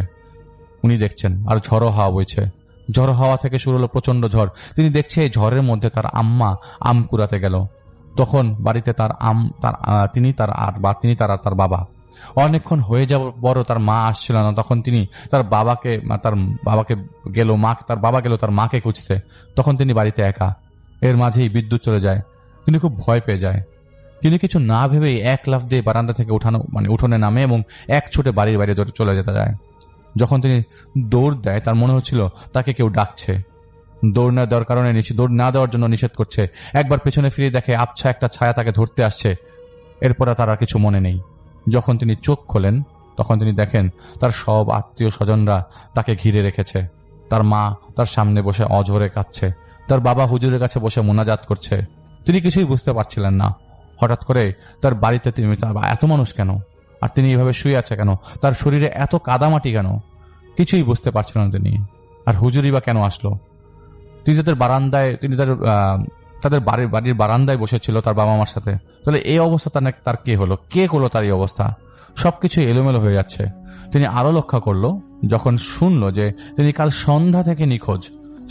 উনি দেখছেন আর ঝড়ো হাওয়া বইছে। ঝড়ো হাওয়া থেকে শুরু হলো প্রচন্ড ঝড়। তিনি দেখছে এই ঝড়ের মধ্যে তার আম্মা আম কুড়াতে গেল। তখন বাড়িতে তিনি তার বাবা। অনেকক্ষণ হয়ে যাব বড় তার মা আসছিল না। তখন তিনি তার বাবা গেল তার মাকে খুঁজতে। তখন তিনি বাড়িতে একা। এর মাঝেই বিদ্যুৎ চলে যায়। তিনি খুব ভয় পেয়ে যায়। তিনি কিছু না ভেবেই 1 লাফ দিয়ে বারান্দা থেকে উঠোনে নামে এবং 1 ছুটে বাড়ির বাইরে চলে যেতে যায়। যখন তিনি দৌড় দেয় তার মনে হচ্ছিল তাকে কেউ ডাকছে। দৌড় না দেওয়ার জন্য নিষেধ করছে। একবার পেছনে ফিরে দেখে আবছা একটা ছায়া তাকে ধরতে আসছে। এরপর তার আর কিছু মনে নেই। যখন তিনি চোখ খোলেন তখন তিনি দেখেন তার সব আত্মীয় স্বজনরা তাকে ঘিরে রেখেছে। তার মা তার সামনে বসে অঝরে কাঁদছে। তার বাবা হুজুরের কাছে বসে মোনাজাত করছে। তিনি কিছুই বুঝতে পারছিলেন না। হঠাৎ করে তার বাড়িতে এত মানুষ কেন, আর তিনি এইভাবে শুয়ে আছে কেন, তার শরীরে এত কাদামাটি কেন, কিছুই বুঝতে পারছিলেন না তিনি। আর হুজুরই বা কেন আসলো? তিনি তাদের বাড়ির বারান্দায় বসেছিল তার বাবা মার সাথে। তাহলে এই অবস্থা তার কে করলো তার এই অবস্থা? সবকিছু এলোমেলো হয়ে যাচ্ছে। তিনি আরো লক্ষ্য করলো যখন শুনলো যে তিনি কাল সন্ধ্যা থেকে নিখোঁজ।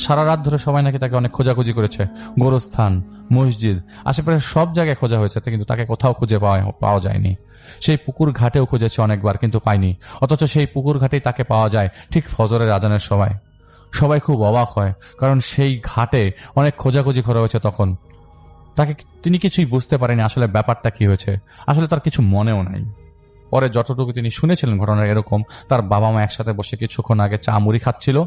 সারা রাত ধরে সবাই নাকি তাকে অনেক খোঁজাখুঁজি করেছে। গোরস্থান, মসজিদ, আশেপাশে সব জায়গায় খোঁজা হয়েছে, কিন্তু তাকে কোথাও খুঁজে পাওয়া যায়নি। সেই পুকুর ঘাটেও খুঁজেছে অনেকবার, কিন্তু পায়নি। অথচ সেই পুকুর ঘাটেই তাকে পাওয়া যায় ঠিক ফজরের আজানের সময়। সবাই খুব অবাক হয়, কারণ সেই ঘাটে অনেক খোঁজাখুঁজি করা হয়েছে তখন। তিনি কিছুই বুঝতে পারেনি আসলে ব্যাপারটা কি হয়েছে। আসলে তার কিছু মনেও নাই। পরে যতটুকু তিনি শুনেছিলেন ঘটনা এরকম, তার বাবা মা একসাথে বসে কিছুক্ষণ আগে চা মুড়ি খাচ্ছিল।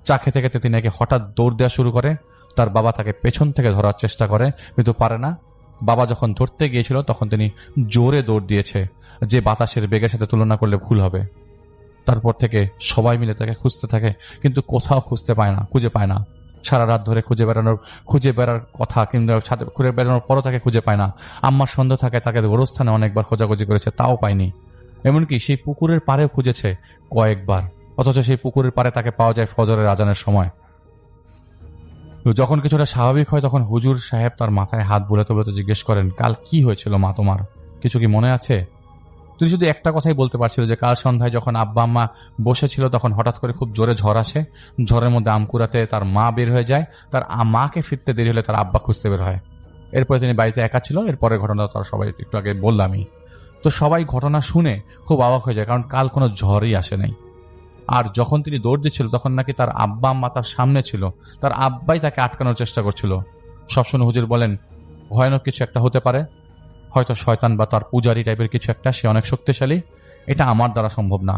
চা খেতে খেতে তিনি নাকি হঠাৎ দৌড় দেওয়া শুরু করে। তার বাবা তাকে পেছন থেকে ধরার চেষ্টা করে, কিন্তু পারে না। বাবা যখন ধরতে গিয়েছিল তখন তিনি জোরে দৌড় দিয়েছে, যে বাতাসের বেগের সাথে তুলনা করলে ভুল হবে। তারপর থেকে সবাই মিলে তাকে খুঁজতে থাকে, কিন্তু কোথাও খুঁজে পায় না। সারা রাত ধরে খুঁজে বেড়ার কথা, কিন্তু খুঁজে বেড়ানোর পরও তাকে খুঁজে পায় না। আম্মার সন্দেহ থাকে তাকে গোরস্থানে অনেকবার খোঁজাখুঁজি করেছে, তাও পায়নি। এমনকি সেই পুকুরের পাড়েও খুঁজেছে কয়েকবার, অথচ সেই পুকুরের পাড়ে তাকে পাওয়া যায় ফজরের আজানের সময়। যখন কিছুটা স্বাভাবিক হয় তখন হুজুর সাহেব তার মাথায় হাত বুলাতে বুলাতে জিজ্ঞেস করেন, কাল কি হয়েছিল মা তোমার? কিছু কি মনে আছে? তিনি শুধু একটা কথাই বলতে পারছিল যে কাল সন্ধ্যায় যখন আব্বা আম্মা বসেছিল তখন হঠাৎ করে খুব জোরে ঝড় আসে। ঝড়ের মধ্যে আম কুড়াতে তার মা বের হয়ে যায়। তার মাকে ফিরতে দেরি হলে তার আব্বা খুঁজতে বের হয়। এরপরে তিনি বাড়িতে একা ছিল। এরপরের ঘটনা তার সবাই একটু আগে বললামই। তো সবাই ঘটনা শুনে খুব অবাক হয়ে যায়, কারণ কাল কোনো ঝড়ই আসে নাই। আর যখন তিনি দৌড় দিচ্ছিল তখন নাকি তার আব্বা আম্মা তার সামনে ছিল। তার আব্বাই তাকে আটকানোর চেষ্টা করছিল। সব শুনে হুজুর বলেন, ভয়ানক কিছু একটা হতে পারে, হয়তো শয়তান বা তার পূজারি টাইপের কিছু একটা, সে অনেক শক্তিশালী। এটা আমার দ্বারা সম্ভব না,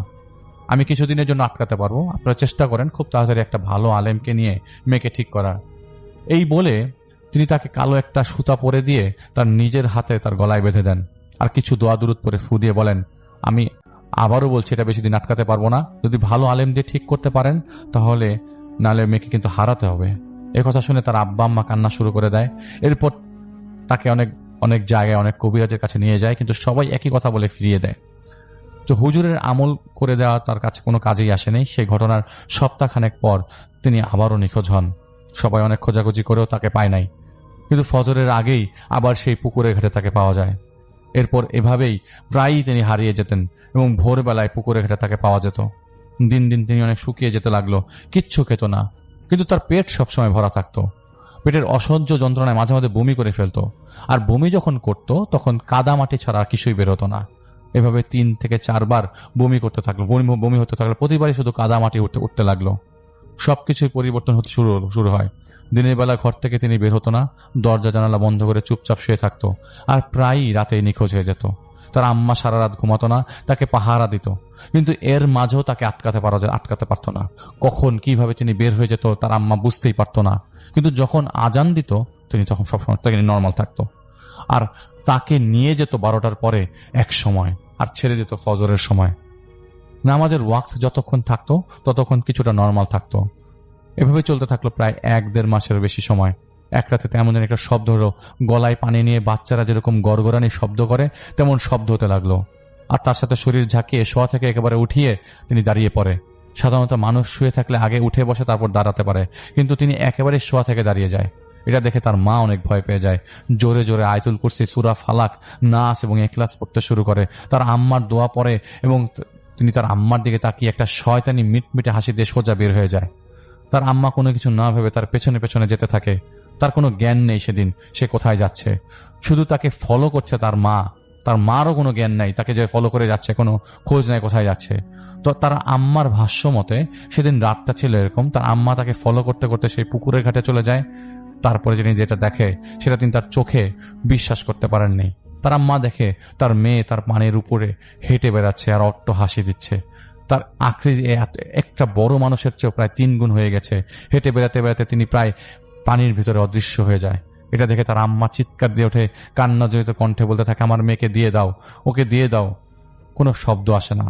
আমি কিছুদিনের জন্য আটকাতে পারবো। আপনারা চেষ্টা করেন খুব তাড়াতাড়ি একটা ভালো আলেমকে নিয়ে মেয়েকে ঠিক করার। এই বলে তিনি তাকে কালো একটা সুতা পরে দিয়ে তার নিজের হাতে তার গলায় বেঁধে দেন, আর কিছু দোয়া দুরুদ পরে ফু দিয়ে বলেন, আমি আবারও বলছি এটা বেশি দিন আটকাতে পারবো না, যদি ভালো আলেম দিয়ে ঠিক করতে পারেন তাহলে, নালে মেয়েকে কিন্তু হারাতে হবে। এ কথা শুনে তার আব্বা আম্মা কান্না শুরু করে দেয়। এরপর তাকে অনেক অনেক জায়গায় অনেক কবিরাজের কাছে নিয়ে যায়, কিন্তু সবাই একই কথা বলে ফিরিয়ে দেয়। তো হুজুরের আমল করে দেওয়া তার কাছে কোনো কাজেই আসেনি। সেই ঘটনার সপ্তাহখানেক পর তিনি আবারও নিখোঁজ হন। সবাই অনেক খোঁজাখুঁজি করেও তাকে পায় নাই, কিন্তু ফজরের আগেই আবার সেই পুকুরের ঘাটে তাকে পাওয়া যায়। এরপর এভাবেই প্রায়ই তিনি হারিয়ে যেতেন এবং ভোরবেলায় পুকুরের ঘাটে তাকে পাওয়া যেত। দিন দিন তিনি অনেক শুকিয়ে যেতে লাগলো, কিচ্ছু খেত না, কিন্তু তার পেট সবসময় ভরা থাকতো। পেটের অসহ্য যন্ত্রণায় মাঝে মাঝে বমি করে ফেলতো, আর বমি যখন করত তখন কাদা মাটি ছাড়া আর কিছুই বের হতো না। এভাবে 3 থেকে 4 বার বমি করতে থাকলো, বমি হতে থাকলো, প্রতিবারই শুধু কাদা মাটি উঠতে লাগলো। সবকিছুই পরিবর্তন হতে শুরু হয়। দিনের বেলা ঘর থেকে তিনি বের হতো না, দরজা জানালা বন্ধ করে চুপচাপ শুয়ে থাকতো, আর প্রায়ই রাতে নিখোঁজ হয়ে যেত। তার আম্মা সারা রাত ঘুমাতো না, তাকে পাহারা দিত, কিন্তু এর মাঝেও তাকে আটকাতে পারতো না। কখন কিভাবে তিনি বের হয়ে যেত তার আম্মা বুঝতেই পারতো না। কিন্তু যখন আজান দিত তিনি তখন সবসময় নর্মাল থাকতো, আর তাকে নিয়ে যেত 12টার পরে এক সময়, আর ছেড়ে যেত ফজরের সময়। নামাজের ওয়াক্ত যতক্ষণ থাকতো ততক্ষণ কিছুটা নর্মাল থাকতো। এভাবে চলতে থাকলো প্রায় 1-1.5 মাসের বেশি সময়। এক রাতে তেমন একটা শব্দ হলো, গলায় পানি নিয়ে বাচ্চারা যেরকম গড়গড়ানি শব্দ করে তেমন শব্দ হতে লাগলো, আর তার সাথে শরীর ঝাঁকিয়ে শোয়া থেকে একেবারে উঠিয়ে তিনি দাঁড়িয়ে পড়ে। সাধারণত মানুষ শুয়ে থাকলে আগে উঠে বসে তারপর দাঁড়াতে পারে, কিন্তু তিনি একেবারে শোয়া থেকে দাঁড়িয়ে যায়। এটা দেখে তার মা অনেক ভয় পেয়ে যায়, জোরে জোরে আয়াতুল কুরসি, সূরা ফালাক, নাস এবং ইখলাস পড়তে শুরু করে। তার আম্মার দোয়া পড়ে এবং তিনি তার আম্মার দিকে তাকিয়ে একটা শয়তানি মিটমিটে হাসি দিয়ে সোজা বের হয়ে যায়। তার আম্মা কোনো কিছু না ভেবে তার পেছনে পেছনে যেতে থাকে। তার কোনো জ্ঞান নেই সেদিন সে কোথায় যাচ্ছে, শুধু তাকে ফলো করছে তার মা। তার মারও কোনো জ্ঞান নাই, তাকে যে ফলো করে যাচ্ছে কোনো খোঁজ নাই কোথায় যাচ্ছে। তো তার আম্মার ভাষ্য মতে সেদিন রাতটা ছিল এরকম, তার আম্মা তাকে ফলো করতে করতে সেই পুকুরের ঘাটে চলে যায়। তারপরে যিনি যেটা দেখে সেটা তিনি তার চোখে বিশ্বাস করতে পারেননি। তার আম্মা দেখে তার মেয়ে তার পানির উপরে হেঁটে বেড়াচ্ছে আর অট্ট হাসি দিচ্ছে। তার আকৃতি একটা বড় মানুষের চেয়েও প্রায় 3 গুণ হয়ে গেছে। হেঁটে বেড়াতে বেড়াতে তিনি প্রায় পানির ভিতরে অদৃশ্য হয়ে যায়। এটা দেখে তার আম্মা চিৎকার দিয়ে ওঠে, কান্নাজড়িত কণ্ঠে বলতে থাকে, আমার মেয়েকে দিয়ে দাও, ওকে দিয়ে দাও। কোনো শব্দ আসে না।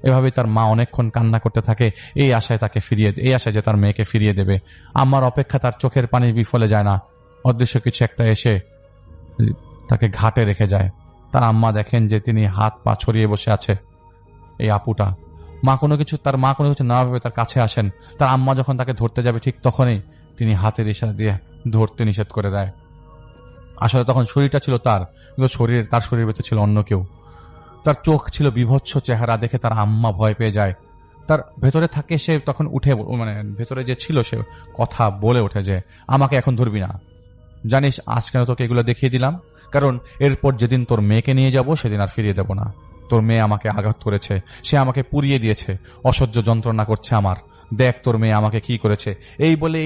এভাবেই তার মা অনেকক্ষণ কান্না করতে থাকে, এই আশায় যে তার মেয়েকে ফিরিয়ে দেবে। আম্মার অপেক্ষা তার চোখের পানি বিফলে যায় না। অদৃশ্য কিছু একটা এসে তাকে ঘাটে রেখে যায়। তার আম্মা দেখেন যে তিনি হাত পা ছড়িয়ে বসে আছে এই আপুটা। তার মা কোনো কিছু না ভেবে তার কাছে আসেন। তার আম্মা যখন তাকে ধরতে যাবে ঠিক তখনই তিনি হাতের ইশারা দিয়ে ধরতে নিষেধ করে দেয়। আসলে তখন শরীরটা ছিল তার, কিন্তু তার শরীরের ভেতরে ছিল অন্য কেউ। তার চোখ ছিল বিভৎস চেহারা দেখে তার আম্মা ভয় পেয়ে যায়। তার ভেতরে থাকে সে তখন উঠে, ভেতরে যে ছিল সে কথা বলে ওঠে যে, আমাকে এখন ধরবি না, জানিস আজ কেন তোকে এগুলো দেখিয়ে দিলাম, কারণ এরপর যেদিন তোর মেয়েকে নিয়ে যাব সেদিন আর ফিরিয়ে দেব না। তোর মেয়ে আমাকে আঘাত করেছে, সে আমাকে পুড়িয়ে দিয়েছে, অসহ্য যন্ত্রণা করছে আমার, দেখ তোর মেয়ে আমাকে কি করেছে। এই বলে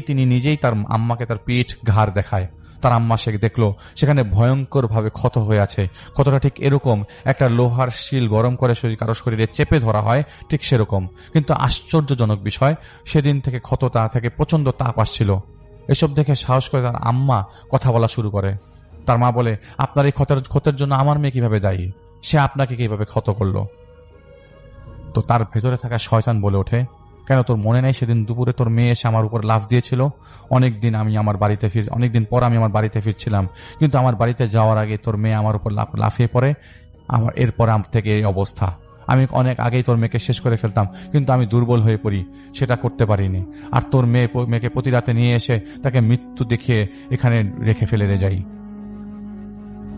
তিনি নিজেই তার আম্মাকে তার পিঠ ঘাড় দেখায়। তার আম্মা সে দেখলো সেখানে ভয়ঙ্কর ভাবে ক্ষত হয়ে আছে। ক্ষতটা ঠিক এরকম একটা লোহার শিল গরম করে কারো শরীরে চেপে ধরা হয়, ঠিক সেরকম। কিন্তু আশ্চর্যজনক বিষয়, সেদিন থেকে ক্ষতটা থেকে প্রচন্ড তাপ আসছিল। এসব দেখে সাহস করে তার আম্মা কথা বলা শুরু করে। তার মা বলে, আপনার এই ক্ষতের জন্য আমার মেয়ে কিভাবে দায়ী? সে আপনাকে কিভাবে ক্ষত করলো? তো তার ভেতরে থাকা শয়তান বলে ওঠে, কেন তোর মনে নেই সেদিন দুপুরে তোর মেয়ে এসে আমার উপর লাফ দিয়েছিল? অনেকদিন পর আমি আমার বাড়িতে ফিরছিলাম, কিন্তু আমার বাড়িতে যাওয়ার আগে তোর মেয়ে আমার উপর লাফিয়ে পড়ে। এরপরে আমার থেকে এই অবস্থা। আমি অনেক আগেই তোর মেয়েকে শেষ করে ফেলতাম, কিন্তু আমি দুর্বল হয়ে পড়ি, সেটা করতে পারিনি। আর তোর মেয়েকে প্রতি রাতে নিয়ে এসে তাকে মৃত্যু দেখিয়ে এখানে রেখে ফেলে যাই।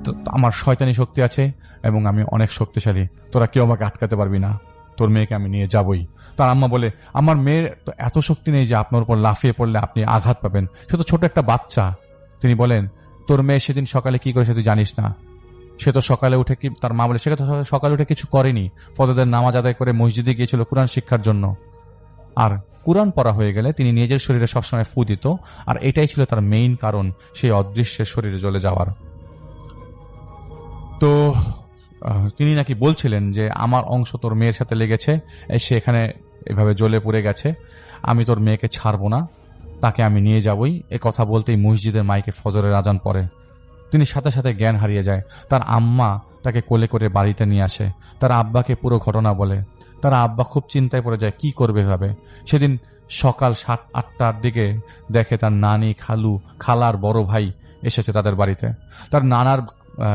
তো আমার শয়তানি শক্তি আছে এবং আমি অনেক শক্তিশালী, তোরা কেউ আমাকে আটকাতে পারবি না, তোর মেয়েকে আমি নিয়ে যাবই। তার আম্মা বলে, আমার মেয়ের তো এত শক্তি নেই যে আপনার উপর লাফিয়ে পড়লে আপনি আঘাত পাবেন, সে তো ছোট একটা বাচ্চা। তিনি বলেন, তোর মেয়ে সেদিন সকালে কি করেছে তুই জানিস না? সে তো সকালে উঠে তার মা বলে, সে তো সকালে উঠে কিছু করেনি, ফজরের নামাজ আদায় করে মসজিদে গিয়েছিল কোরআন শিক্ষার জন্য। আর কোরআন পড়া হয়ে গেলে তিনি নিজের শরীরে সবসময় ফু দিত, আর এটাই ছিল তার মেইন কারণ সেই অদৃশ্যের শরীরে জ্বলে যাওয়ার। তো তিনি নাকি বলছিলেন যে আমার অংশ তোর মেয়ের সাথে লেগেছে, সে এখানে এভাবে জ্বলে পুড়ে গেছে, আমি তোর মেয়েকে ছাড়বো না। তাকে আমি নিয়ে যাবই। এ কথা বলতেই মসজিদের মাইকে ফজরের আজান পড়ে। তিনি সাথে সাথে জ্ঞান হারিয়ে যায়। তার আম্মা তাকে কোলে করে বাড়িতে নিয়ে আসে, তার আব্বাকে পুরো ঘটনা বলে। তার আব্বা খুব চিন্তায় পড়ে যায়, কি করবে ভাবে। সেদিন সকাল 7-8টার দিকে দেখে তার নানি, খালু, খালার বড় ভাই এসেছে তাদের বাড়িতে। তার নানার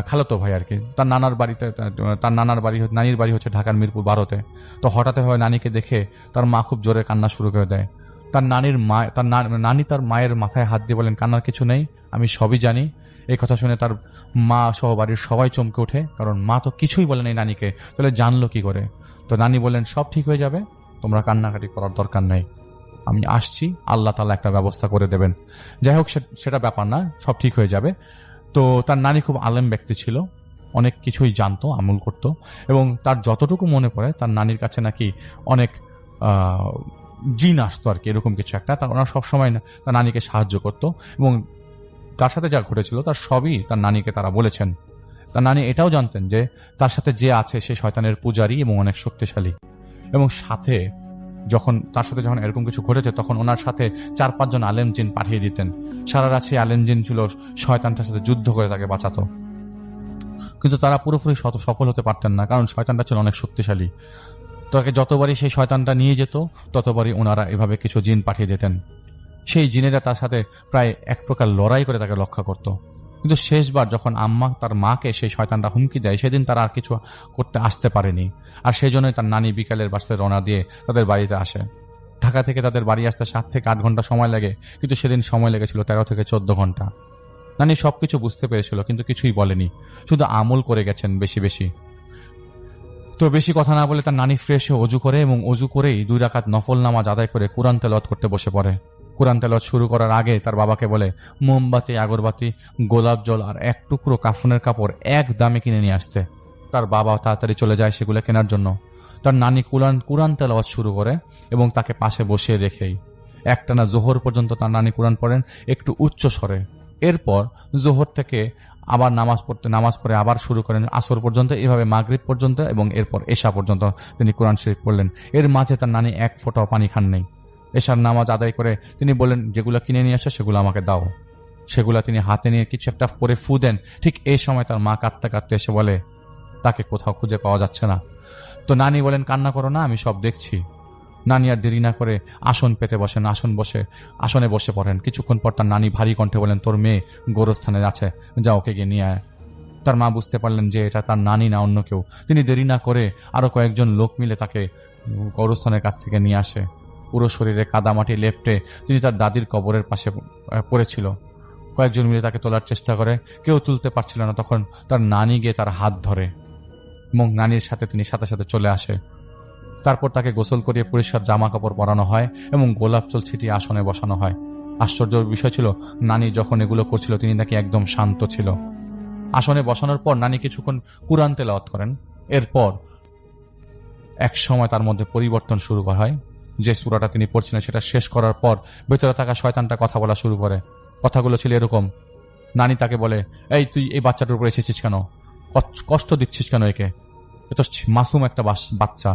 খালাতো ভাই আর কি, তার নানার বাড়িতে, তার নানির বাড়ি হচ্ছে ঢাকার মিরপুর 12-তে। তো হঠাৎ হয় নানিকে দেখে তার মা খুব জোরে কান্না শুরু করে দেয়। তার নানি তার মায়ের মাথায় হাত দিয়ে বলেন, কান্নার কিছু নেই, আমি সবই জানি। এই কথা শুনে তার মা সহ বাড়ির সবাই চমকে ওঠে, কারণ মা তো কিছুই বলেন এই নানিকে, তাহলে জানলো কি করে। তো নানি বলেন, সব ঠিক হয়ে যাবে, তোমরা কান্নাকাটি করার দরকার নেই, আমি আসছি, আল্লাহ তাআলা একটা ব্যবস্থা করে দেবেন। যাই হোক, সেটা ব্যাপার না, সব ঠিক হয়ে যাবে। তো তার নানি খুব আলেম ব্যক্তি ছিল, অনেক কিছুই জানতো, আমল করত, এবং তার যতটুকু মনে পড়ে তার নানির কাছে নাকি অনেক জিন আসতো আর কি, এরকম কিছু একটা। ওনারা সবসময় তার নানিকে সাহায্য করত, এবং তার সাথে যা ঘটেছিল তার সবই তার নানিকে তারা বলেছেন। তার নানি এটাও জানতেন যে তার সাথে যে আছে সে শয়তানের পূজারী এবং অনেক শক্তিশালী, এবং সাথে তার সাথে যখন এরকম কিছু ঘটেছে তখন ওনার সাথে 4-5 জন আলেম জিন পাঠিয়ে দিতেন। সারা রাত সেই আলেম জিন ছিল শয়তানটার সাথে যুদ্ধ করে তাকে বাঁচাতো, কিন্তু তারা পুরোপুরি সফল হতে পারতেন না, কারণ শয়তানটা ছিল অনেক শক্তিশালী। তাকে যতবারই সেই শয়তানটা নিয়ে যেত ততবারই ওনারা এভাবে কিছু জিন পাঠিয়ে দিতেন। সেই জিনেরা তার সাথে প্রায় এক প্রকার লড়াই করে তাকে রক্ষা করত। কিন্তু শেষবার যখন আম্মা তার মাকে সেই শয়তানটা হুমকি দেয়, সেদিন তারা আর কিছু করতে আসতে পারেনি। আর সেই জন্যই তার নানি বিকালের বাসে রওনা দিয়ে তাদের বাড়িতে আসে। ঢাকা থেকে তাদের বাড়ি আসতে 7 থেকে 8 ঘন্টা সময় লাগে, কিন্তু সেদিন সময় লেগেছিল 13 থেকে 14 ঘন্টা। নানি সবকিছু বুঝতে পেরেছিল, কিন্তু কিছুই বলেনি, শুধু আমল করে গেছেন বেশি বেশি। তো বেশি কথা না বলে তার নানি ফ্রেশ হয়ে অজু করে, এবং অজু করেই 2 রাকাত নফল নামাজ আদায় করে কোরআন তেলাওয়াত করতে বসে পড়ে। কোরআন তেলাওয়াত শুরু করার আগে তার বাবাকে বলে মোমবাতি, আগরবাতি, গোলাপ জল আর 1 টুকরো কাফনের কাপড় এক দামে কিনে নিয়ে আসতে। তার বাবা তাড়াতাড়ি চলে যায় সেগুলো কেনার জন্য। তার নানি কোরআন তেলাওয়াত শুরু করে, এবং তাকে পাশে বসিয়ে রেখেই একটানা জোহর পর্যন্ত তার নানি কোরআন পড়েন একটু উচ্চ স্বরে। এরপর জোহর থেকে আবার নামাজ পড়ে আবার শুরু করেন আসর পর্যন্ত, এভাবে মাগরিব পর্যন্ত, এবং এরপর এশা পর্যন্ত তিনি কোরআন শরীফ পড়লেন। এর মাঝে তার নানি 1 ফোঁটাও পানি খান নেই। এশার নামাজ আদায় করে তিনি বললেন, যেগুলো কিনে নিয়ে আসে সেগুলো আমাকে দাও। সেগুলো তিনি হাতে নিয়ে কিছু একটা পরে ফু দেন। ঠিক এই সময় তার মা কাঁদতে কাঁদতে এসে বলে, তাকে কোথাও খুঁজে পাওয়া যাচ্ছে না। তো নানি বলেন, কান্না করো না, আমি সব দেখছি। নানি আর দেরি না করে আসন পেতে বসেন, আসনে বসে পড়েন। কিছুক্ষণ পর তার নানি ভারী কণ্ঠে বলেন, তোর মেয়ে গোরস্থানে আছে, যা ওকে গিয়ে নিয়ে আয়। তার মা বুঝতে পারলেন যে এটা তার নানি না অন্য কেউ। তিনি দেরি না করে আরো কয়েকজন লোক মিলে তাকে গোরস্থানের কাছ থেকে নিয়ে আসে। পুরো শরীরে কাদামাটি লেপ্টে তিনি তার দাদির কবরের পাশে পড়েছিল। কয়েকজন মিলে তাকে তোলার চেষ্টা করে, কেউ তুলতে পারছিল না। তখন তার নানি গিয়ে তার হাত ধরে, এবং নানির সাথে তিনি সাথে সাথে চলে আসে। তারপর তাকে গোসল করিয়ে পরিষ্কার জামা কাপড় পরানো হয়, এবং গোলাপ জল ছিটিয়ে আসনে বসানো হয়। আশ্চর্যের বিষয় ছিল, নানি যখন এগুলো করছিল তিনি নাকি একদম শান্ত ছিল। আসনে বসানোর পর নানি কিছুক্ষণ কুরআন তেলাওয়াত করেন। এরপর এক সময় তার মধ্যে পরিবর্তন শুরু করা হয়। যে সূরাটা তিনি পড়ছিলেন সেটা শেষ করার পর ভেতরে থাকা শয়তানটা কথা বলা শুরু করে। কথাগুলো ছিল এরকম, নানি তাকে বলে, এই তুই এই বাচ্চাটার উপরে এসেছিস কেন, কষ্ট দিচ্ছিস কেন একে, এ তো মাসুম একটা বাচ্চা।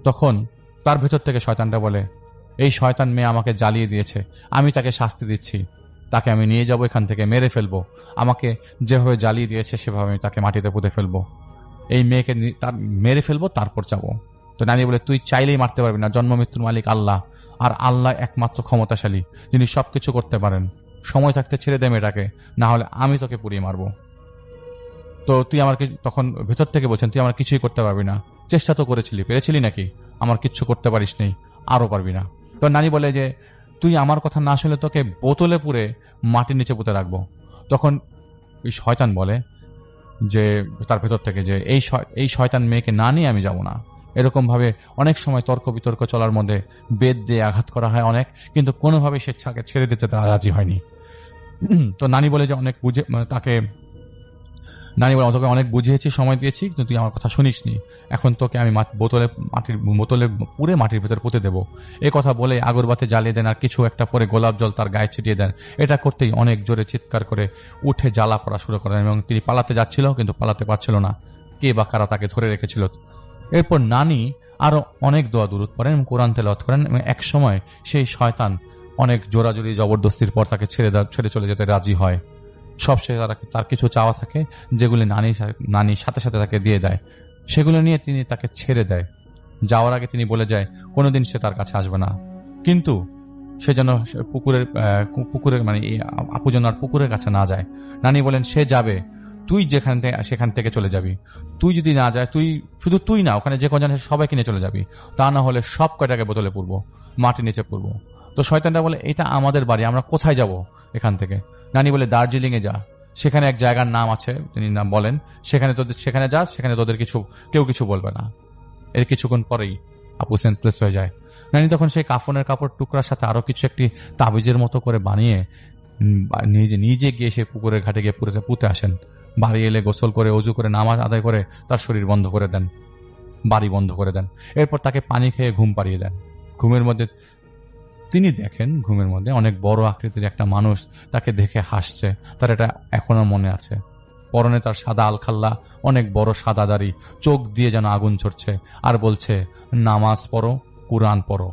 তখন তার ভেতর থেকে শয়তানটা বলে, এই শয়তান মেয়ে আমাকে জ্বালিয়ে দিয়েছে, আমি তাকে শাস্তি দিচ্ছি, তাকে আমি নিয়ে যাব, এখান থেকে মেরে ফেলবো, আমাকে যেভাবে জ্বালিয়ে দিয়েছে সেভাবে আমি তাকে মাটিতে পুঁতে ফেলবো, এই মেয়েকে তার মেরে ফেলবো, তারপর যাবো। তো নানি বলে, তুই চাইলেই মারতে পারবি না, জন্ম মৃত্যুর মালিক আল্লাহ, আর আল্লাহ একমাত্র ক্ষমতাশালী, যিনি সবকিছু করতে পারেন। সময় থাকতে ছেড়ে দে মেয়েটাকে, না হলে আমি তোকে পুড়িয়ে মারবো। তো তুই আমাকে তখন ভেতর থেকে বলছেন, তুই আমার কিছুই করতে পারবি না, চেষ্টা তো করেছিলি, পেরেছিলি নাকি, আমার কিচ্ছু করতে পারিস নেই, আরো পারবি না। তো নানি বলে যে, তুই আমার কথা না শুনলে তোকে বোতলে পুরে মাটির নিচে পুঁতে রাখবো। তখন ওই শয়তান বলে যে তার ভেতর থেকে, যে এই শয়তান মেয়েকে না নিয়ে আমি যাব না। এরকম ভাবে অনেক সময় তর্ক বিতর্ক চলার মধ্যে বেদ দিয়ে আঘাত করা হয় অনেক, কিন্তু কোনোভাবে সে ছেড়ে দিতে তারা রাজি হয়নি। তো নানি বলে যে অনেক বুঝে তাকে, নানি বলে তোকে অনেক বুঝিয়েছি, সময় দিয়েছি, কিন্তু তুই আমার কথা শুনিসনি, এখন তোকে আমি বোতলে পুরে মাটির ভেতর পুঁতে দেবো। এই কথা বলে আগরবাতি জ্বালিয়ে দেন, আর কিছু একটা পরে গোলাপ জল তার গায়ে ছিটিয়ে দেন। এটা করতেই অনেক জোরে চিৎকার করে উঠে জ্বালা পড়া শুরু করেন, এবং তিনি পালাতে যাচ্ছিল কিন্তু পালাতে পারছিল না, কে বা কারা তাকে ধরে রেখেছিল। এরপর নানি আরো অনেক দোয়া দুরূদ পড়েন এবং কোরআন তেলাওয়াত করেন, এবং এক সময় সেই শয়তান অনেক জোরাজুরি জবরদস্তির পর তাকে ছেড়ে চলে যেতে রাজি হয়। সবশেষে তার কিছু চাওয়া থাকে যেগুলি নানি সাথে সাথে তাকে দিয়ে দেয়। সেগুলো নিয়ে তিনি তাকে ছেড়ে দেয়। যাওয়ার আগে তিনি বলে যায় কোনোদিন সে তার কাছে আসবে না, কিন্তু সে যেন পুকুরের মানে আপু যেন আর পুকুরের কাছে না যায়। নানি বলেন সে যাবে, তুই সেখান থেকে চলে যাবি। তুই যদি না যায়, শুধু তুই না, ওখানে যে কজন আছে সবাইকে নিয়ে চলে যাবি, তা না হলে সব কয়টাকে বোতলে পুরবো, মাটি নিচে পুরবো। তো শয়তানটা বলে এটা আমাদের বাড়ি, আমরা কোথায় যাব এখান থেকে? নানি বলে দার্জিলিং এ যা, সেখানে এক জায়গার নাম আছে, তিনি নাম বলেন, সেখানে যা, সেখানে তোদের কেউ কিছু বলবে না। এর কিছুক্ষণ পরেই আপু সেন্সলেস হয়ে যায়। নানি তখন সেই কাফনের কাপড় টুকরার সাথে আরো কিছু একটি তাবিজের মতো করে বানিয়ে নিজে গিয়ে সে পুকুরের ঘাটে গিয়ে পুঁতে আসেন। বাড়ি এলে গোসল করে অজু করে নামাজ আদায় করে তার শরীর বন্ধ করে দেন, বাড়ি বন্ধ করে দেন। এরপর তাকে পানি খেয়ে ঘুম পাড়িয়ে দেন। ঘুমের মধ্যে তিনি দেখেন অনেক বড় আকৃতির একটা মানুষ তাকে দেখে হাসছে। তার এটা এখনো মনে আছে। পরনে তার সাদা আলখাল্লা, অনেক বড় সাদা দাড়ি, চোখ দিয়ে যেন আগুন ঝরছে, আর বলছে নামাজ পড়ো, কুরআন পড়ো।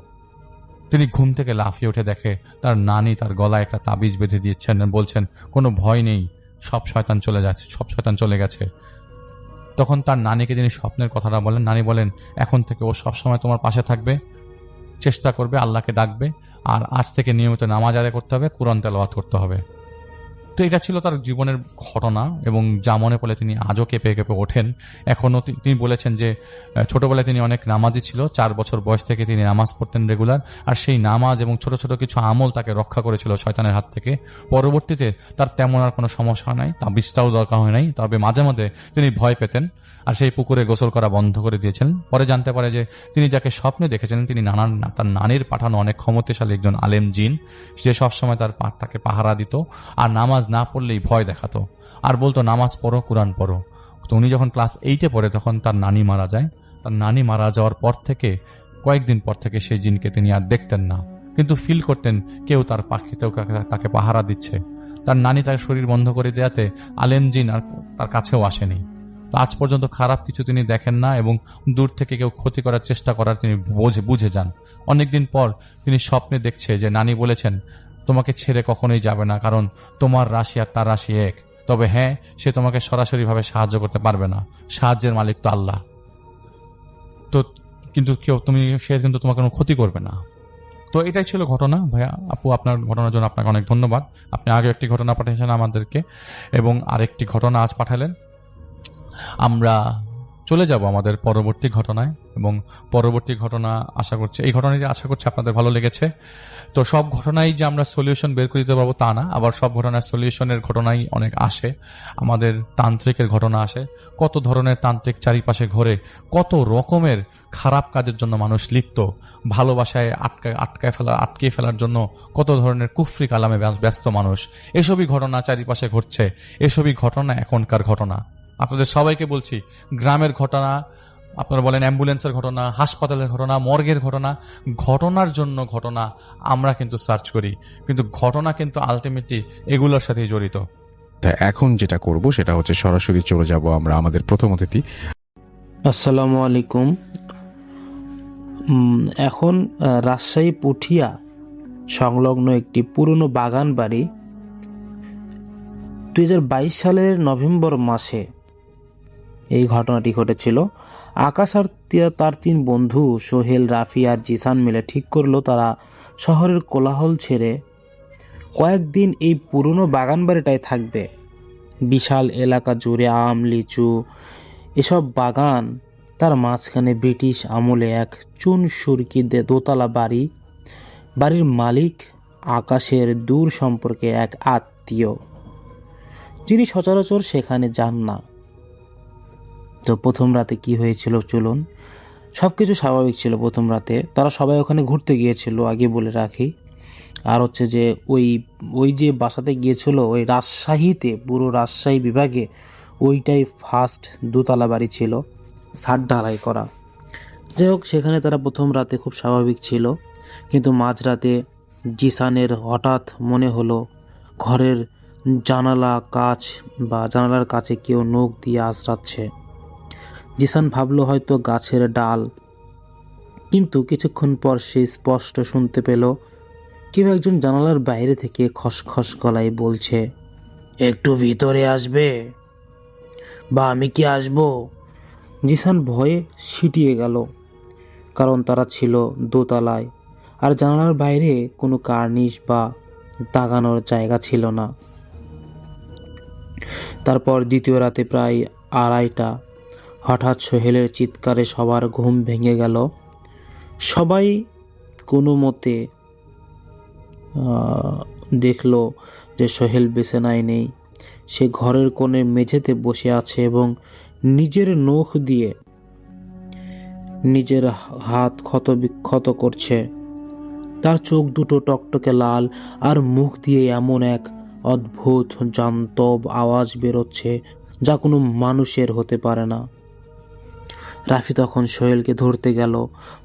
তিনি ঘুম থেকে লাফিয়ে উঠে দেখে তার নানি তার গলায় একটা তাবিজ বেঁধে দিয়েছেন, বলছেন কোনো ভয় নেই, সব শয়তান চলে গেছে। তখন তার নানিকে তিনি স্বপ্নের কথাটা বলেন। নানি বলেন এখন থেকে ও সবসময় তোমার পাশে থাকবে, চেষ্টা করবে, আল্লাহকে ডাকবে, আর আজ থেকে নিয়মিত নামাজ আদায় করতে হবে, কুরআন তেলাওয়াত করতে হবে। তো এটা ছিল তার জীবনের ঘটনা, এবং যা মনে পড়ে তিনি আজও কেঁপে কেঁপে ওঠেন। এখনও তিনি বলেছেন যে ছোটবেলায় তিনি অনেক নামাজি ছিল, 4 বছর বয়স থেকে তিনি নামাজ পড়তেন রেগুলার, আর সেই নামাজ এবং ছোট ছোট কিছু আমল তাকে রক্ষা করেছিল শয়তানের হাত থেকে। পরবর্তীতে তার তেমন আর কোনো সমস্যা নাই, তাবিজটাও দরকার হয় নাই, তবে মাঝে মাঝে তিনি ভয় পেতেন আর সেই পুকুরে গোসল করা বন্ধ করে দিয়েছেন। পরে জানতে পারে যে তিনি যাকে স্বপ্নে দেখেছিলেন তিনি তার নানির পাঠানো অনেক ক্ষমতাশালী একজন আলেম জিন, যে সবসময় তাকে পাহারা দিত, আর নামাজ না পড়লেই ভয় দেখাতো, আর বলতো নামাজ পড়ো, কুরআন পড়ো। তো উনি যখন ক্লাস 8-এ পড়ে তখন তার নানি মারা যায়। তার নানি মারা যাওয়ার পর থেকে কয়েকদিন পর থেকে সেই জিনকে তিনি আর দেখতেন না, কিন্তু ফিল করতেন কেউ তার পাখিতেও তাকে পাহারা দিচ্ছে। তার নানি তার শরীর বন্ধ করে দেওয়াতে আলেম জিন আর তার কাছেও আসেনি। আজ পর্যন্ত খারাপ কিছু তিনি দেখেন না, এবং দূর থেকে কেউ ক্ষতি করার চেষ্টা করার তিনি বুঝে যান। অনেকদিন পর তিনি স্বপ্নে দেখছে যে নানি বলেছেন তোমাকে ছেড়ে কখনোই যাবে না, কারণ তোমার রাশি আর তার রাশি এক। তবে হ্যাঁ, সে তোমাকে সরাসরিভাবে সাহায্য করতে পারবে না, সাহায্যের মালিক তো আল্লাহ। তো কিন্তু সে কিন্তু তোমার কোনো ক্ষতি করবে না। তো এটাই ছিল ঘটনা। ভাইয়া, আপু, আপনার ঘটনার জন্য আপনাকে অনেক ধন্যবাদ। আপনি আগে একটি ঘটনা পাঠিয়েছেন আমাদেরকে, এবং আরেকটি ঘটনা আজ পাঠালেন। আমরা চলে যাব আমাদের পরবর্তী ঘটনায়, এবং পরবর্তী ঘটনা এই ঘটনাটি আশা করছি আপনাদের ভালো লেগেছে। তো সব ঘটনাই যে আমরা সলিউশন বের করে দিতে পারবো তা না, আবার সব ঘটনায় সলিউশনের ঘটনাই অনেক আসে। আমাদের তান্ত্রিকের ঘটনা আসে, কত ধরনের তান্ত্রিক চারিপাশে ঘোরে, কত রকমের খারাপ কাজের জন্য মানুষ লিপ্ত, ভালোবাসায় আটকে ফেলার জন্য কত ধরনের কুফরি কালামে ব্যস্ত মানুষ। এসবই ঘটনা চারিপাশে ঘটছে, এসবই ঘটনা এখনকার ঘটনা। আপনাদের সবাইকে বলছি, গ্রামের ঘটনা, আপনারা বলেন অ্যাম্বুলেন্সের ঘটনা, হাসপাতালের ঘটনা, মর্গের ঘটনা, ঘটনার জন্য ঘটনা আমরা কিন্তু সার্চ করি, কিন্তু ঘটনা কিন্তু আলটিমেটলি এগুলোর সাথেই জড়িত। তা এখন যেটা করব সেটা হচ্ছে সরাসরি চলে যাব আমরা আমাদের প্রথম অতিথি। আসসালামু আলাইকুম। এখন রাজশাহী পুঠিয়া সংলগ্ন একটি পুরনো বাগান বাড়ি 2022 সালের নভেম্বর মাসে এই ঘটনাটি ঘটেছিল। আকাশ আর তার 3 বন্ধু সোহেল, রাফি আর জিসান মিলে ঠিক করলো তারা শহরের কোলাহল ছেড়ে কয়েকদিন এই পুরনো বাগান বাড়িটায় থাকবে। বিশাল এলাকা জুড়ে আম, লিচু, এসব বাগান, তার মাঝখানে ব্রিটিশ আমলে এক চুন সুরকি দোতলা বাড়ি। বাড়ির মালিক আকাশের দূর সম্পর্কে এক আত্মীয়, যিনি সচরাচর সেখানে যান না। তো প্রথম রাতে কি হয়েছিল চলুন। সবকিছু স্বাভাবিক ছিল প্রথম রাতে, তারা সবাই ওখানে ঘুরতে গিয়েছিল, আগে বলে রাখি। আর হচ্ছে যে ওই যে বাসাতে গিয়েছিল ওই রাজশাহীতে, পুরো রাজশাহী বিভাগে ওইটাই ফার্স্ট দোতলা বাড়ি ছিল, ছাদ ঢালাই করা। যাই হোক, সেখানে তারা প্রথম রাতে খুব স্বাভাবিক ছিল, কিন্তু মাঝরাতে জিসানের হঠাৎ মনে হলো ঘরের জানালার কাছে কেউ নখ দিয়ে আঁচড়াচ্ছে। জিসান ভাবলো হয়তো গাছের ডাল, কিন্তু কিছুক্ষণ পর সে স্পষ্ট শুনতে পেল কেউ একজন জানালার বাইরে থেকে খসখস গলায় বলছে, একটু ভিতরে আসবে বা আমি কি আসবো? জিসান ভয়ে সিটিয়ে গেল, কারণ তারা ছিল দোতলায় আর জানালার বাইরে কোনো কার্নিশ বা দাগানোর জায়গা ছিল না। তারপর দ্বিতীয় রাতে প্রায় 2:30, হঠাৎ সোহেলের চিৎকারে সবার ঘুম ভেঙে গেল। সবাই কোনো মতে দেখলো যে সোহেল বিছানায় নেই। সে ঘরের কোণে মেঝেতে বসে আছে এবং নিজের নখ দিয়ে নিজের হাত ক্ষত করছে। তার চোখ দুটো টকটকে লাল আর মুখ দিয়ে এমন এক অদ্ভুত জান্তব আওয়াজ বেরোচ্ছে যা কোনো মানুষের হতে পারে না। রাফি তখন সোহেলকে ধরতে গেল।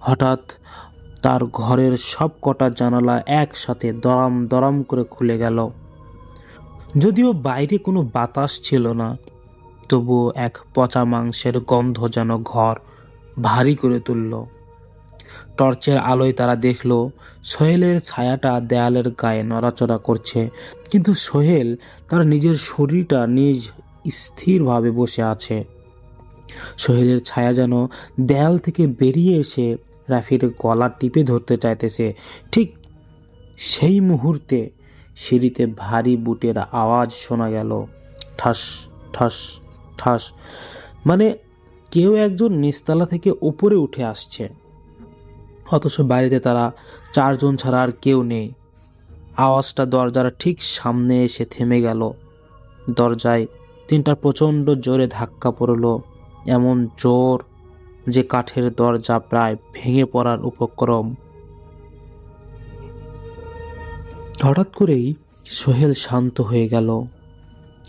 হঠাৎ তার ঘরের সব কটা জানালা একসাথে দরাম দরাম করে খুলে গেল। যদিও বাইরে কোনো বাতাস ছিল না, তবুও এক পচা মাংসের গন্ধ যেন ঘর ভারী করে তুলল। টর্চের আলোয় তারা দেখল সোহেলের ছায়াটা দেয়ালের গায়ে নড়াচড়া করছে, কিন্তু সোহেল তার নিজের শরীরটা নিজ স্থিরভাবে বসে আছে। সোহেলের ছায়া যেন দেয়াল থেকে বেরিয়ে এসে রাফির গলা টিপে ধরতে চাইতেছে। ঠিক সেই মুহূর্তে সিঁড়িতে ভারী বুটের আওয়াজ শোনা গেল, ঠাস ঠাস ঠাস, মানে কেউ একজন নিচতলা থেকে উপরে উঠে আসছে। অথচ বাড়িতে তারা 4 জন ছাড়া আর কেউ নেই। আওয়াজটা দরজার ঠিক সামনে এসে থেমে গেল। দরজায় 3টা প্রচণ্ড জোরে ধাক্কা পড়ল, এমন জোর যে কাঠের দরজা প্রায় ভেঙে পড়ার উপক্রম। হঠাৎ করেই সোহেল শান্ত হয়ে গেল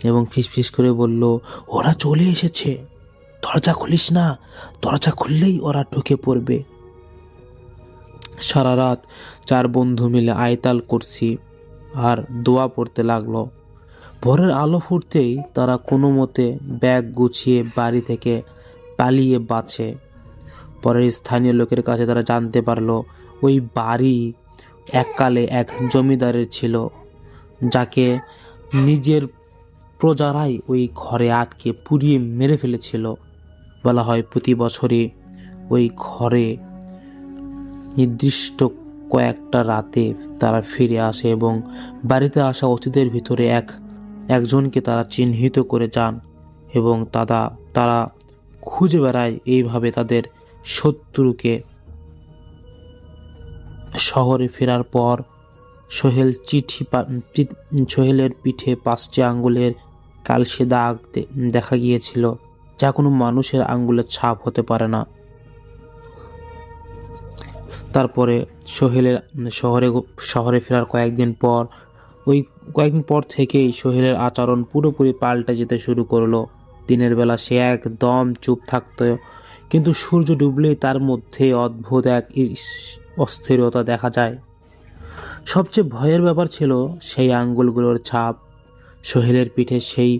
এবং ফিসফিস করে বলল, ওরা চলে এসেছে, দরজা খুলিস না, দরজা খুললেই ওরা ঢুকে পড়বে। সারা রাত 4 বন্ধু মিলে আয়তাল করছি আর দোয়া পড়তে লাগলো। ভোরের আলো ফুটতেই তারা কোনো মতে ব্যাগ গুছিয়ে বাড়ি থেকে পালিয়ে বাঁচে। পরের স্থানীয় লোকের কাছে তারা জানতে পারলো ওই বাড়ি এককালে এক জমিদারের ছিল, যাকে নিজের প্রজারাই ওই ঘরে আটকে পুড়িয়ে মেরে ফেলেছিল। বলা হয় প্রতি বছরই ওই ঘরে নির্দিষ্ট কয়েকটা রাতে তারা ফিরে আসে এবং বাড়িতে আসা অতিথিদের ভিতরে একজনকে তারা চিহ্নিত করে যান এবং তারা খুঁজে বেড়ায় এইভাবে তাদের শত্রুকে। শহরে ফেরার পর সোহেলের পিঠে 5টি আঙ্গুলের কালসে দাগ দেখা গিয়েছিল, যা কোনো মানুষের আঙ্গুলের ছাপ হতে পারে না। তারপরে শহরে ফেরার কয়েকদিন পর থেকেই সোহেলের আচরণ পুরোপুরি পাল্টে যেতে শুরু করলো। দিনের বেলা সে একদম চুপ থাকতো, কিন্তু সূর্য ডুবলেই তার মধ্যে অদ্ভুত এক অস্থিরতা দেখা যায়। সবচেয়ে ভয়ের ব্যাপার ছিল সেই আঙ্গুলগুলোর ছাপ। সোহেলের পিঠে সেই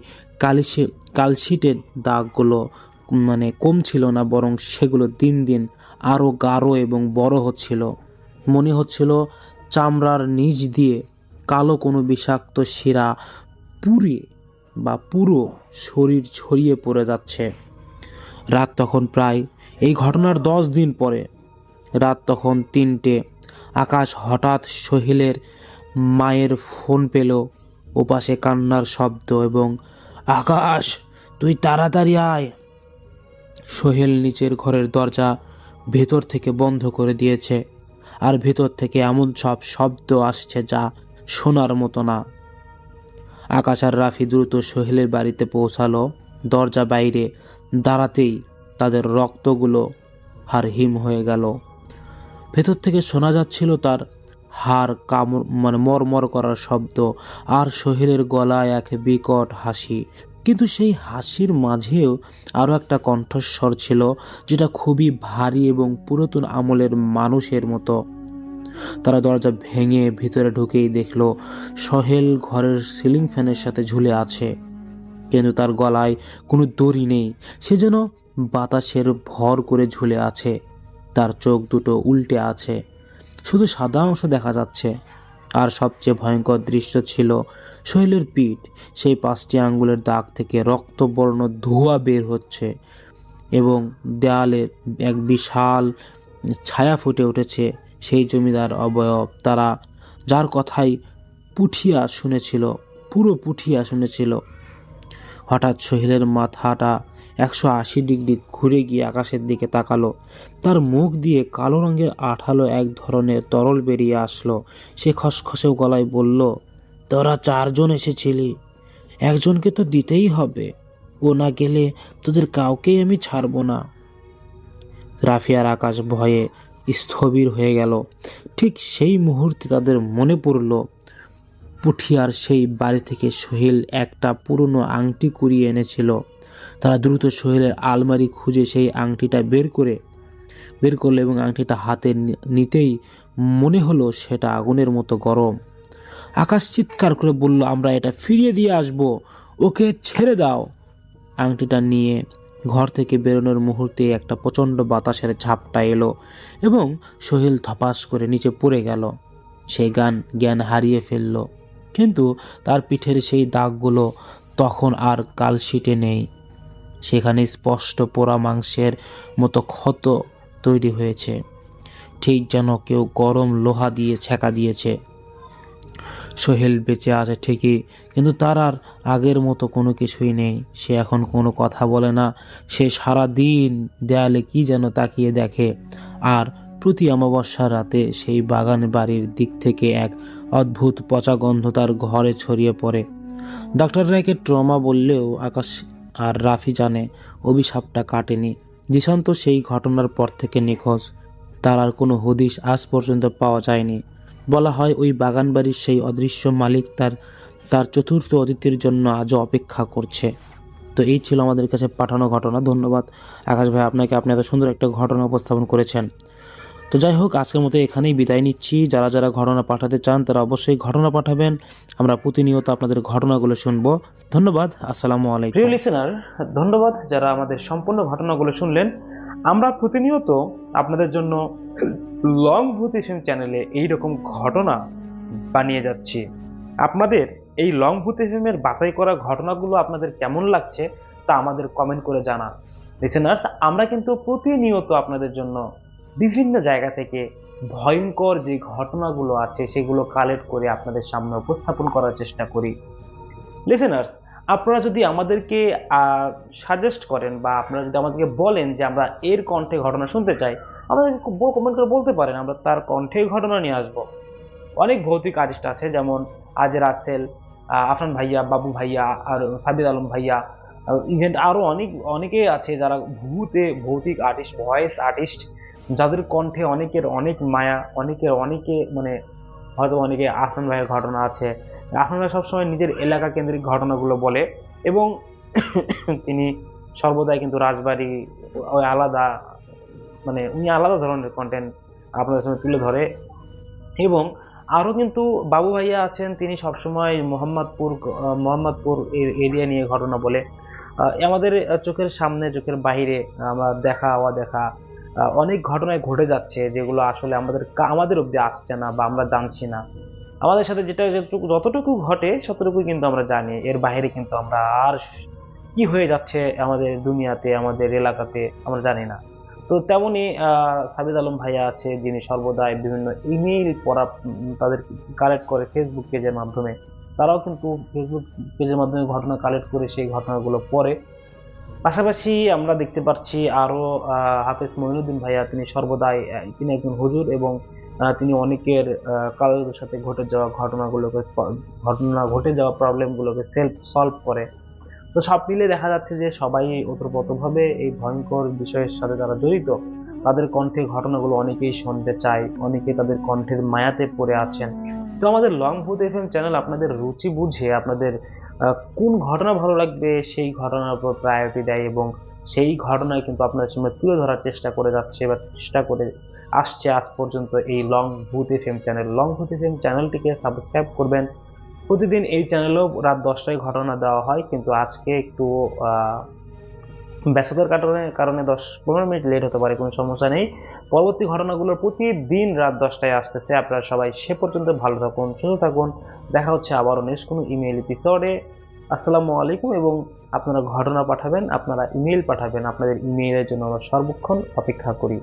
কালশিটের দাগগুলো কমছিল না, বরং সেগুলো দিন দিন আরও গাঢ় এবং বড় হচ্ছিল। মনে হচ্ছিল চামড়ার নিচ দিয়ে কালো কোনো বিষাক্ত শিরা পুরো শরীর ছড়িয়ে পড়ে যাচ্ছে। রাত তখন প্রায়, এই ঘটনার 10 দিন পরে, রাত তখন 3টে। আকাশ হঠাৎ সোহেলের মায়ের ফোন পেল। ওপাশে কান্নার শব্দ এবং, আকাশ তুই তাড়াতাড়ি আয়। সোহেল নিচের ঘরের দরজা ভেতর থেকে বন্ধ করে দিয়েছে, আর ভেতর থেকে এমন সব শব্দ আসছে যা শোনার মতো না। আকাশ আর রাফি দ্রুত সোহেলের বাড়িতে পৌঁছালো। দরজা বাইরে দাঁড়াতেই তাদের রক্তগুলো হিম হয়ে গেল। ভেতর থেকে শোনা যাচ্ছিল তার হাড় মরমর করার শব্দ আর সোহেলের গলায় এক বিকট হাসি। কিন্তু সেই হাসির মাঝেও আরও একটা কণ্ঠস্বর ছিল, যেটা খুবই ভারী এবং পুরাতন আমলের মানুষের মতো। তারা দরজা ভেঙে ভিতরে ঢুকেই দেখলো সোহেল ঘরের সিলিং ফ্যানের সাথে ঝুলে আছে, কিন্তু তার গলায় কোনো দড়ি নেই। সে যেন বাতাসের ভর করে ঝুলে আছে। তার চোখ দুটো উল্টে আছে, শুধু সাদা অংশ দেখা যাচ্ছে। আর সবচেয়ে ভয়ঙ্কর দৃশ্য ছিল সোহেলের পিঠ। সেই 5টি আঙ্গুলের দাগ থেকে রক্তবর্ণ ধোঁয়া বের হচ্ছে এবং দেয়ালের এক বিশাল ছায়া ফুটে উঠেছে। সেই জমিদার অবয়ব, তারা যার কথাই পুঠিয়া শুনেছিল, পুরো পুঠিয়া শুনেছিল। হঠাৎ সোহেলের মাথাটা 180 ডিগ্রি ঘুরে গিয়ে আকাশের দিকে তাকালো। তার মুখ দিয়ে কালো রঙের আঠালো এক ধরনের তরল বেরিয়ে আসলো। সে খসখসে গলায় বলল, তোরা 4 জন এসেছিলি, একজনকে তো দিতেই হবে। ও না গেলে তোদের কাউকেই আমি ছাড়বো না। রাফিয়ার আকাশ ভয়ে স্থবির হয়ে গেল। ঠিক সেই মুহূর্তে তাদের মনে পড়ল পুঠিয়ার সেই বাড়ি থেকে সোহেল একটা পুরনো আংটি কুড়িয়ে এনেছিল। তারা দ্রুত সোহেলের আলমারি খুঁজে সেই আংটিটা বের করলো এবং আংটিটা হাতে নিতেই মনে হলো সেটা আগুনের মতো গরম। আকাশ চিৎকার করে বলল, আমরা এটা ফিরিয়ে দিয়ে আসবো, ওকে ছেড়ে দাও। আংটিটা নিয়ে ঘর থেকে বেরোনোর মুহূর্তে একটা প্রচণ্ড বাতাসের ঝাপটা এলো এবং সোহেল ধপাস করে নিচে পড়ে গেল। সে জ্ঞান হারিয়ে ফেলল, কিন্তু তার পিঠের সেই দাগগুলো তখন আর কালশিটে নেই। সেখানে স্পষ্ট পোড়া মাংসের মতো ক্ষত তৈরি হয়েছে, ঠিক যেন কেউ গরম লোহা দিয়ে ছেঁকা দিয়েছে। সোহেল বেঁচে আছে ঠিকই, কিন্তু তার আর আগের মতো কোনো কিছুই নেই। সে এখন কোনো কথা বলে না। সে সারা দিন দেয়ালে কি যেন তাকিয়ে দেখে, আর প্রতি অমাবস্যার রাতে সেই বাগান বাড়ির দিক থেকে এক অদ্ভুত পচা গন্ধ তার ঘরে ছড়িয়ে পড়ে। ডাক্তাররা একে ট্রমা বললেও আকাশ আর রাফি জানে অভিশাপটা কাটেনি। দিশান্ত সেই ঘটনার পর থেকে নিখোঁজ। তার আর কোনো হদিশ আজ পর্যন্ত পাওয়া যায়নি। বলা হয় ওই বাগান বাড়ির সেই অদৃশ্য মালিক তার চতুর্থ অতিথির জন্য আজও অপেক্ষা করছে। তো এই ছিল আমাদের কাছে পাঠানো ঘটনা। ধন্যবাদ আকাশ ভাই আপনাকে, আপনি এত সুন্দর একটা ঘটনা উপস্থাপন করেছেন। তো যাই হোক, আজকের মতো এখানেই বিদায় নিচ্ছি। যারা যারা ঘটনা পাঠাতে চান তারা অবশ্যই ঘটনা পাঠাবেন। আমরা প্রতিনিয়ত আপনাদের ঘটনাগুলো শুনবো। ধন্যবাদ। আসসালামু আলাইকুম। প্রিয় লিসেনার, ধন্যবাদ যারা আমাদের সম্পূর্ণ ঘটনাগুলো শুনলেন। আমরা প্রতিনিয়ত আপনাদের জন্য লং ভূতিশন চ্যানেলে এইরকম ঘটনা বানিয়ে যাচ্ছি। আপনাদের এই লং ভূতিশনের বাছাই করা ঘটনাগুলো আপনাদের কেমন লাগছে তা আমাদের কমেন্ট করে জানান। লিসেনার্স, আমরা কিন্তু প্রতিনিয়ত আপনাদের জন্য বিভিন্ন জায়গা থেকে ভয়ঙ্কর যে ঘটনাগুলো আছে সেগুলো কালেক্ট করে আপনাদের সামনে উপস্থাপন করার চেষ্টা করি। লিসেনার্স, আপনারা যদি আমাদেরকে সাজেস্ট করেন বা আপনারা যদি আমাদেরকে বলেন যে আমরা এর কণ্ঠে ঘটনা শুনতে চাই, আমাদেরকে কমেন্ট করে বলতে পারেন, আমরা তার কণ্ঠে ঘটনা নিয়ে আসবো। অনেক ভৌতিক আর্টিস্ট আছে, যেমন আজের রাসেল, আফরান ভাইয়া, বাবু ভাইয়া, আর সাবির আলম ভাইয়া, ইভেন্ট আরো অনেকেই আছে যারা ভৌতিক আর্টিস্ট, ভয়েস আর্টিস্ট, যাদের কণ্ঠে অনেকের অনেক মায়া, অনেকে মানে হয়তো অনেকে আফরান ভাইয়ের ঘটনা আছে। আফরান ভাই সবসময় নিজের এলাকা কেন্দ্রিক ঘটনাগুলো বলে এবং তিনি সর্বদাই কিন্তু রাজবাড়ি ওই আলাদা, মানে উনি আলাদা ধরনের কন্টেন্ট আপনাদের সামনে তুলে ধরে। এবং আরও কিন্তু বাবু ভাইয়া আছেন, তিনি সবসময় মোহাম্মদপুর এরিয়া নিয়ে ঘটনা বলে। আমাদের চোখের সামনে, চোখের বাইরে আমরা দেখা অনেক ঘটনায় ঘটে যাচ্ছে, যেগুলো আসলে আমাদের অব্দি আসছে না বা আমরা জানছি না। আমাদের সাথে যতটুকু ঘটে ততটুকুই কিন্তু আমরা জানি, এর বাইরে কিন্তু আমরা আর কি হয়ে যাচ্ছে আমাদের দুনিয়াতে, আমাদের এলাকাতে আমরা জানি না। তো তেমনি সাবিদ আলম ভাইয়া আছে, যিনি সর্বদাই বিভিন্ন ইমেইল তাদের কালেক্ট করে ফেসবুক পেজের মাধ্যমে। তারাও কিন্তু ফেসবুক পেজের মাধ্যমে ঘটনা কালেক্ট করে সেই ঘটনাগুলো পড়ে। পাশাপাশি আমরা দেখতে পাচ্ছি আরো হাফেজ মঈনুদ্দিন ভাইয়া, তিনি সর্বদাই তিনি একজন হুজুর এবং তিনি অনেকের কারোর সাথে ঘটে যাওয়া প্রবলেমগুলোকে সলভ করে। তো সব মিলে দেখা যাচ্ছে যে সবাই ওতপ্রোতভাবে এই ভয়ঙ্কর বিষয়ের সাথে যারা জড়িত, তাদের কণ্ঠে ঘটনাগুলো অনেকেই শুনতে চায়, অনেকে তাদের কণ্ঠের মায়াতে পড়ে আছেন। তো আমাদের লং ভূত এফএম চ্যানেল আপনাদের রুচি বুঝে আপনাদের কোন ঘটনা ভালো লাগবে সেই ঘটনার উপর প্রায়োরিটি দেয় এবং সেই ঘটনায় কিন্তু আপনাদের সামনে তুলে ধরার চেষ্টা করে যাচ্ছে বা চেষ্টা করে আসছে আজ পর্যন্ত এই লং ভূত এফএম চ্যানেল। লং ভূত এফএম চ্যানেলটিকে সাবস্ক্রাইব করবেন। প্রতিদিন এই চ্যানেলেও রাত 10টায় ঘটনা দেওয়া হয়, কিন্তু আজকে একটু ব্যস্ততার কারণে 10-15 মিনিট লেট হতে পারে, কোনো সমস্যা নেই। পরবর্তী ঘটনাগুলো প্রতিদিন রাত 10টায় আসতেছে। আপনারা সবাই সে পর্যন্ত ভালো থাকুন, সুস্থ থাকুন। দেখা হচ্ছে আবারও নেক্সট কোনো ইমেইল এপিসোডে। আসসালামু আলাইকুম। এবং আপনারা ঘটনা পাঠাবেন, আপনারা ইমেইল পাঠাবেন। আপনাদের ইমেইলের জন্য আমরা সর্বক্ষণ অপেক্ষা করি।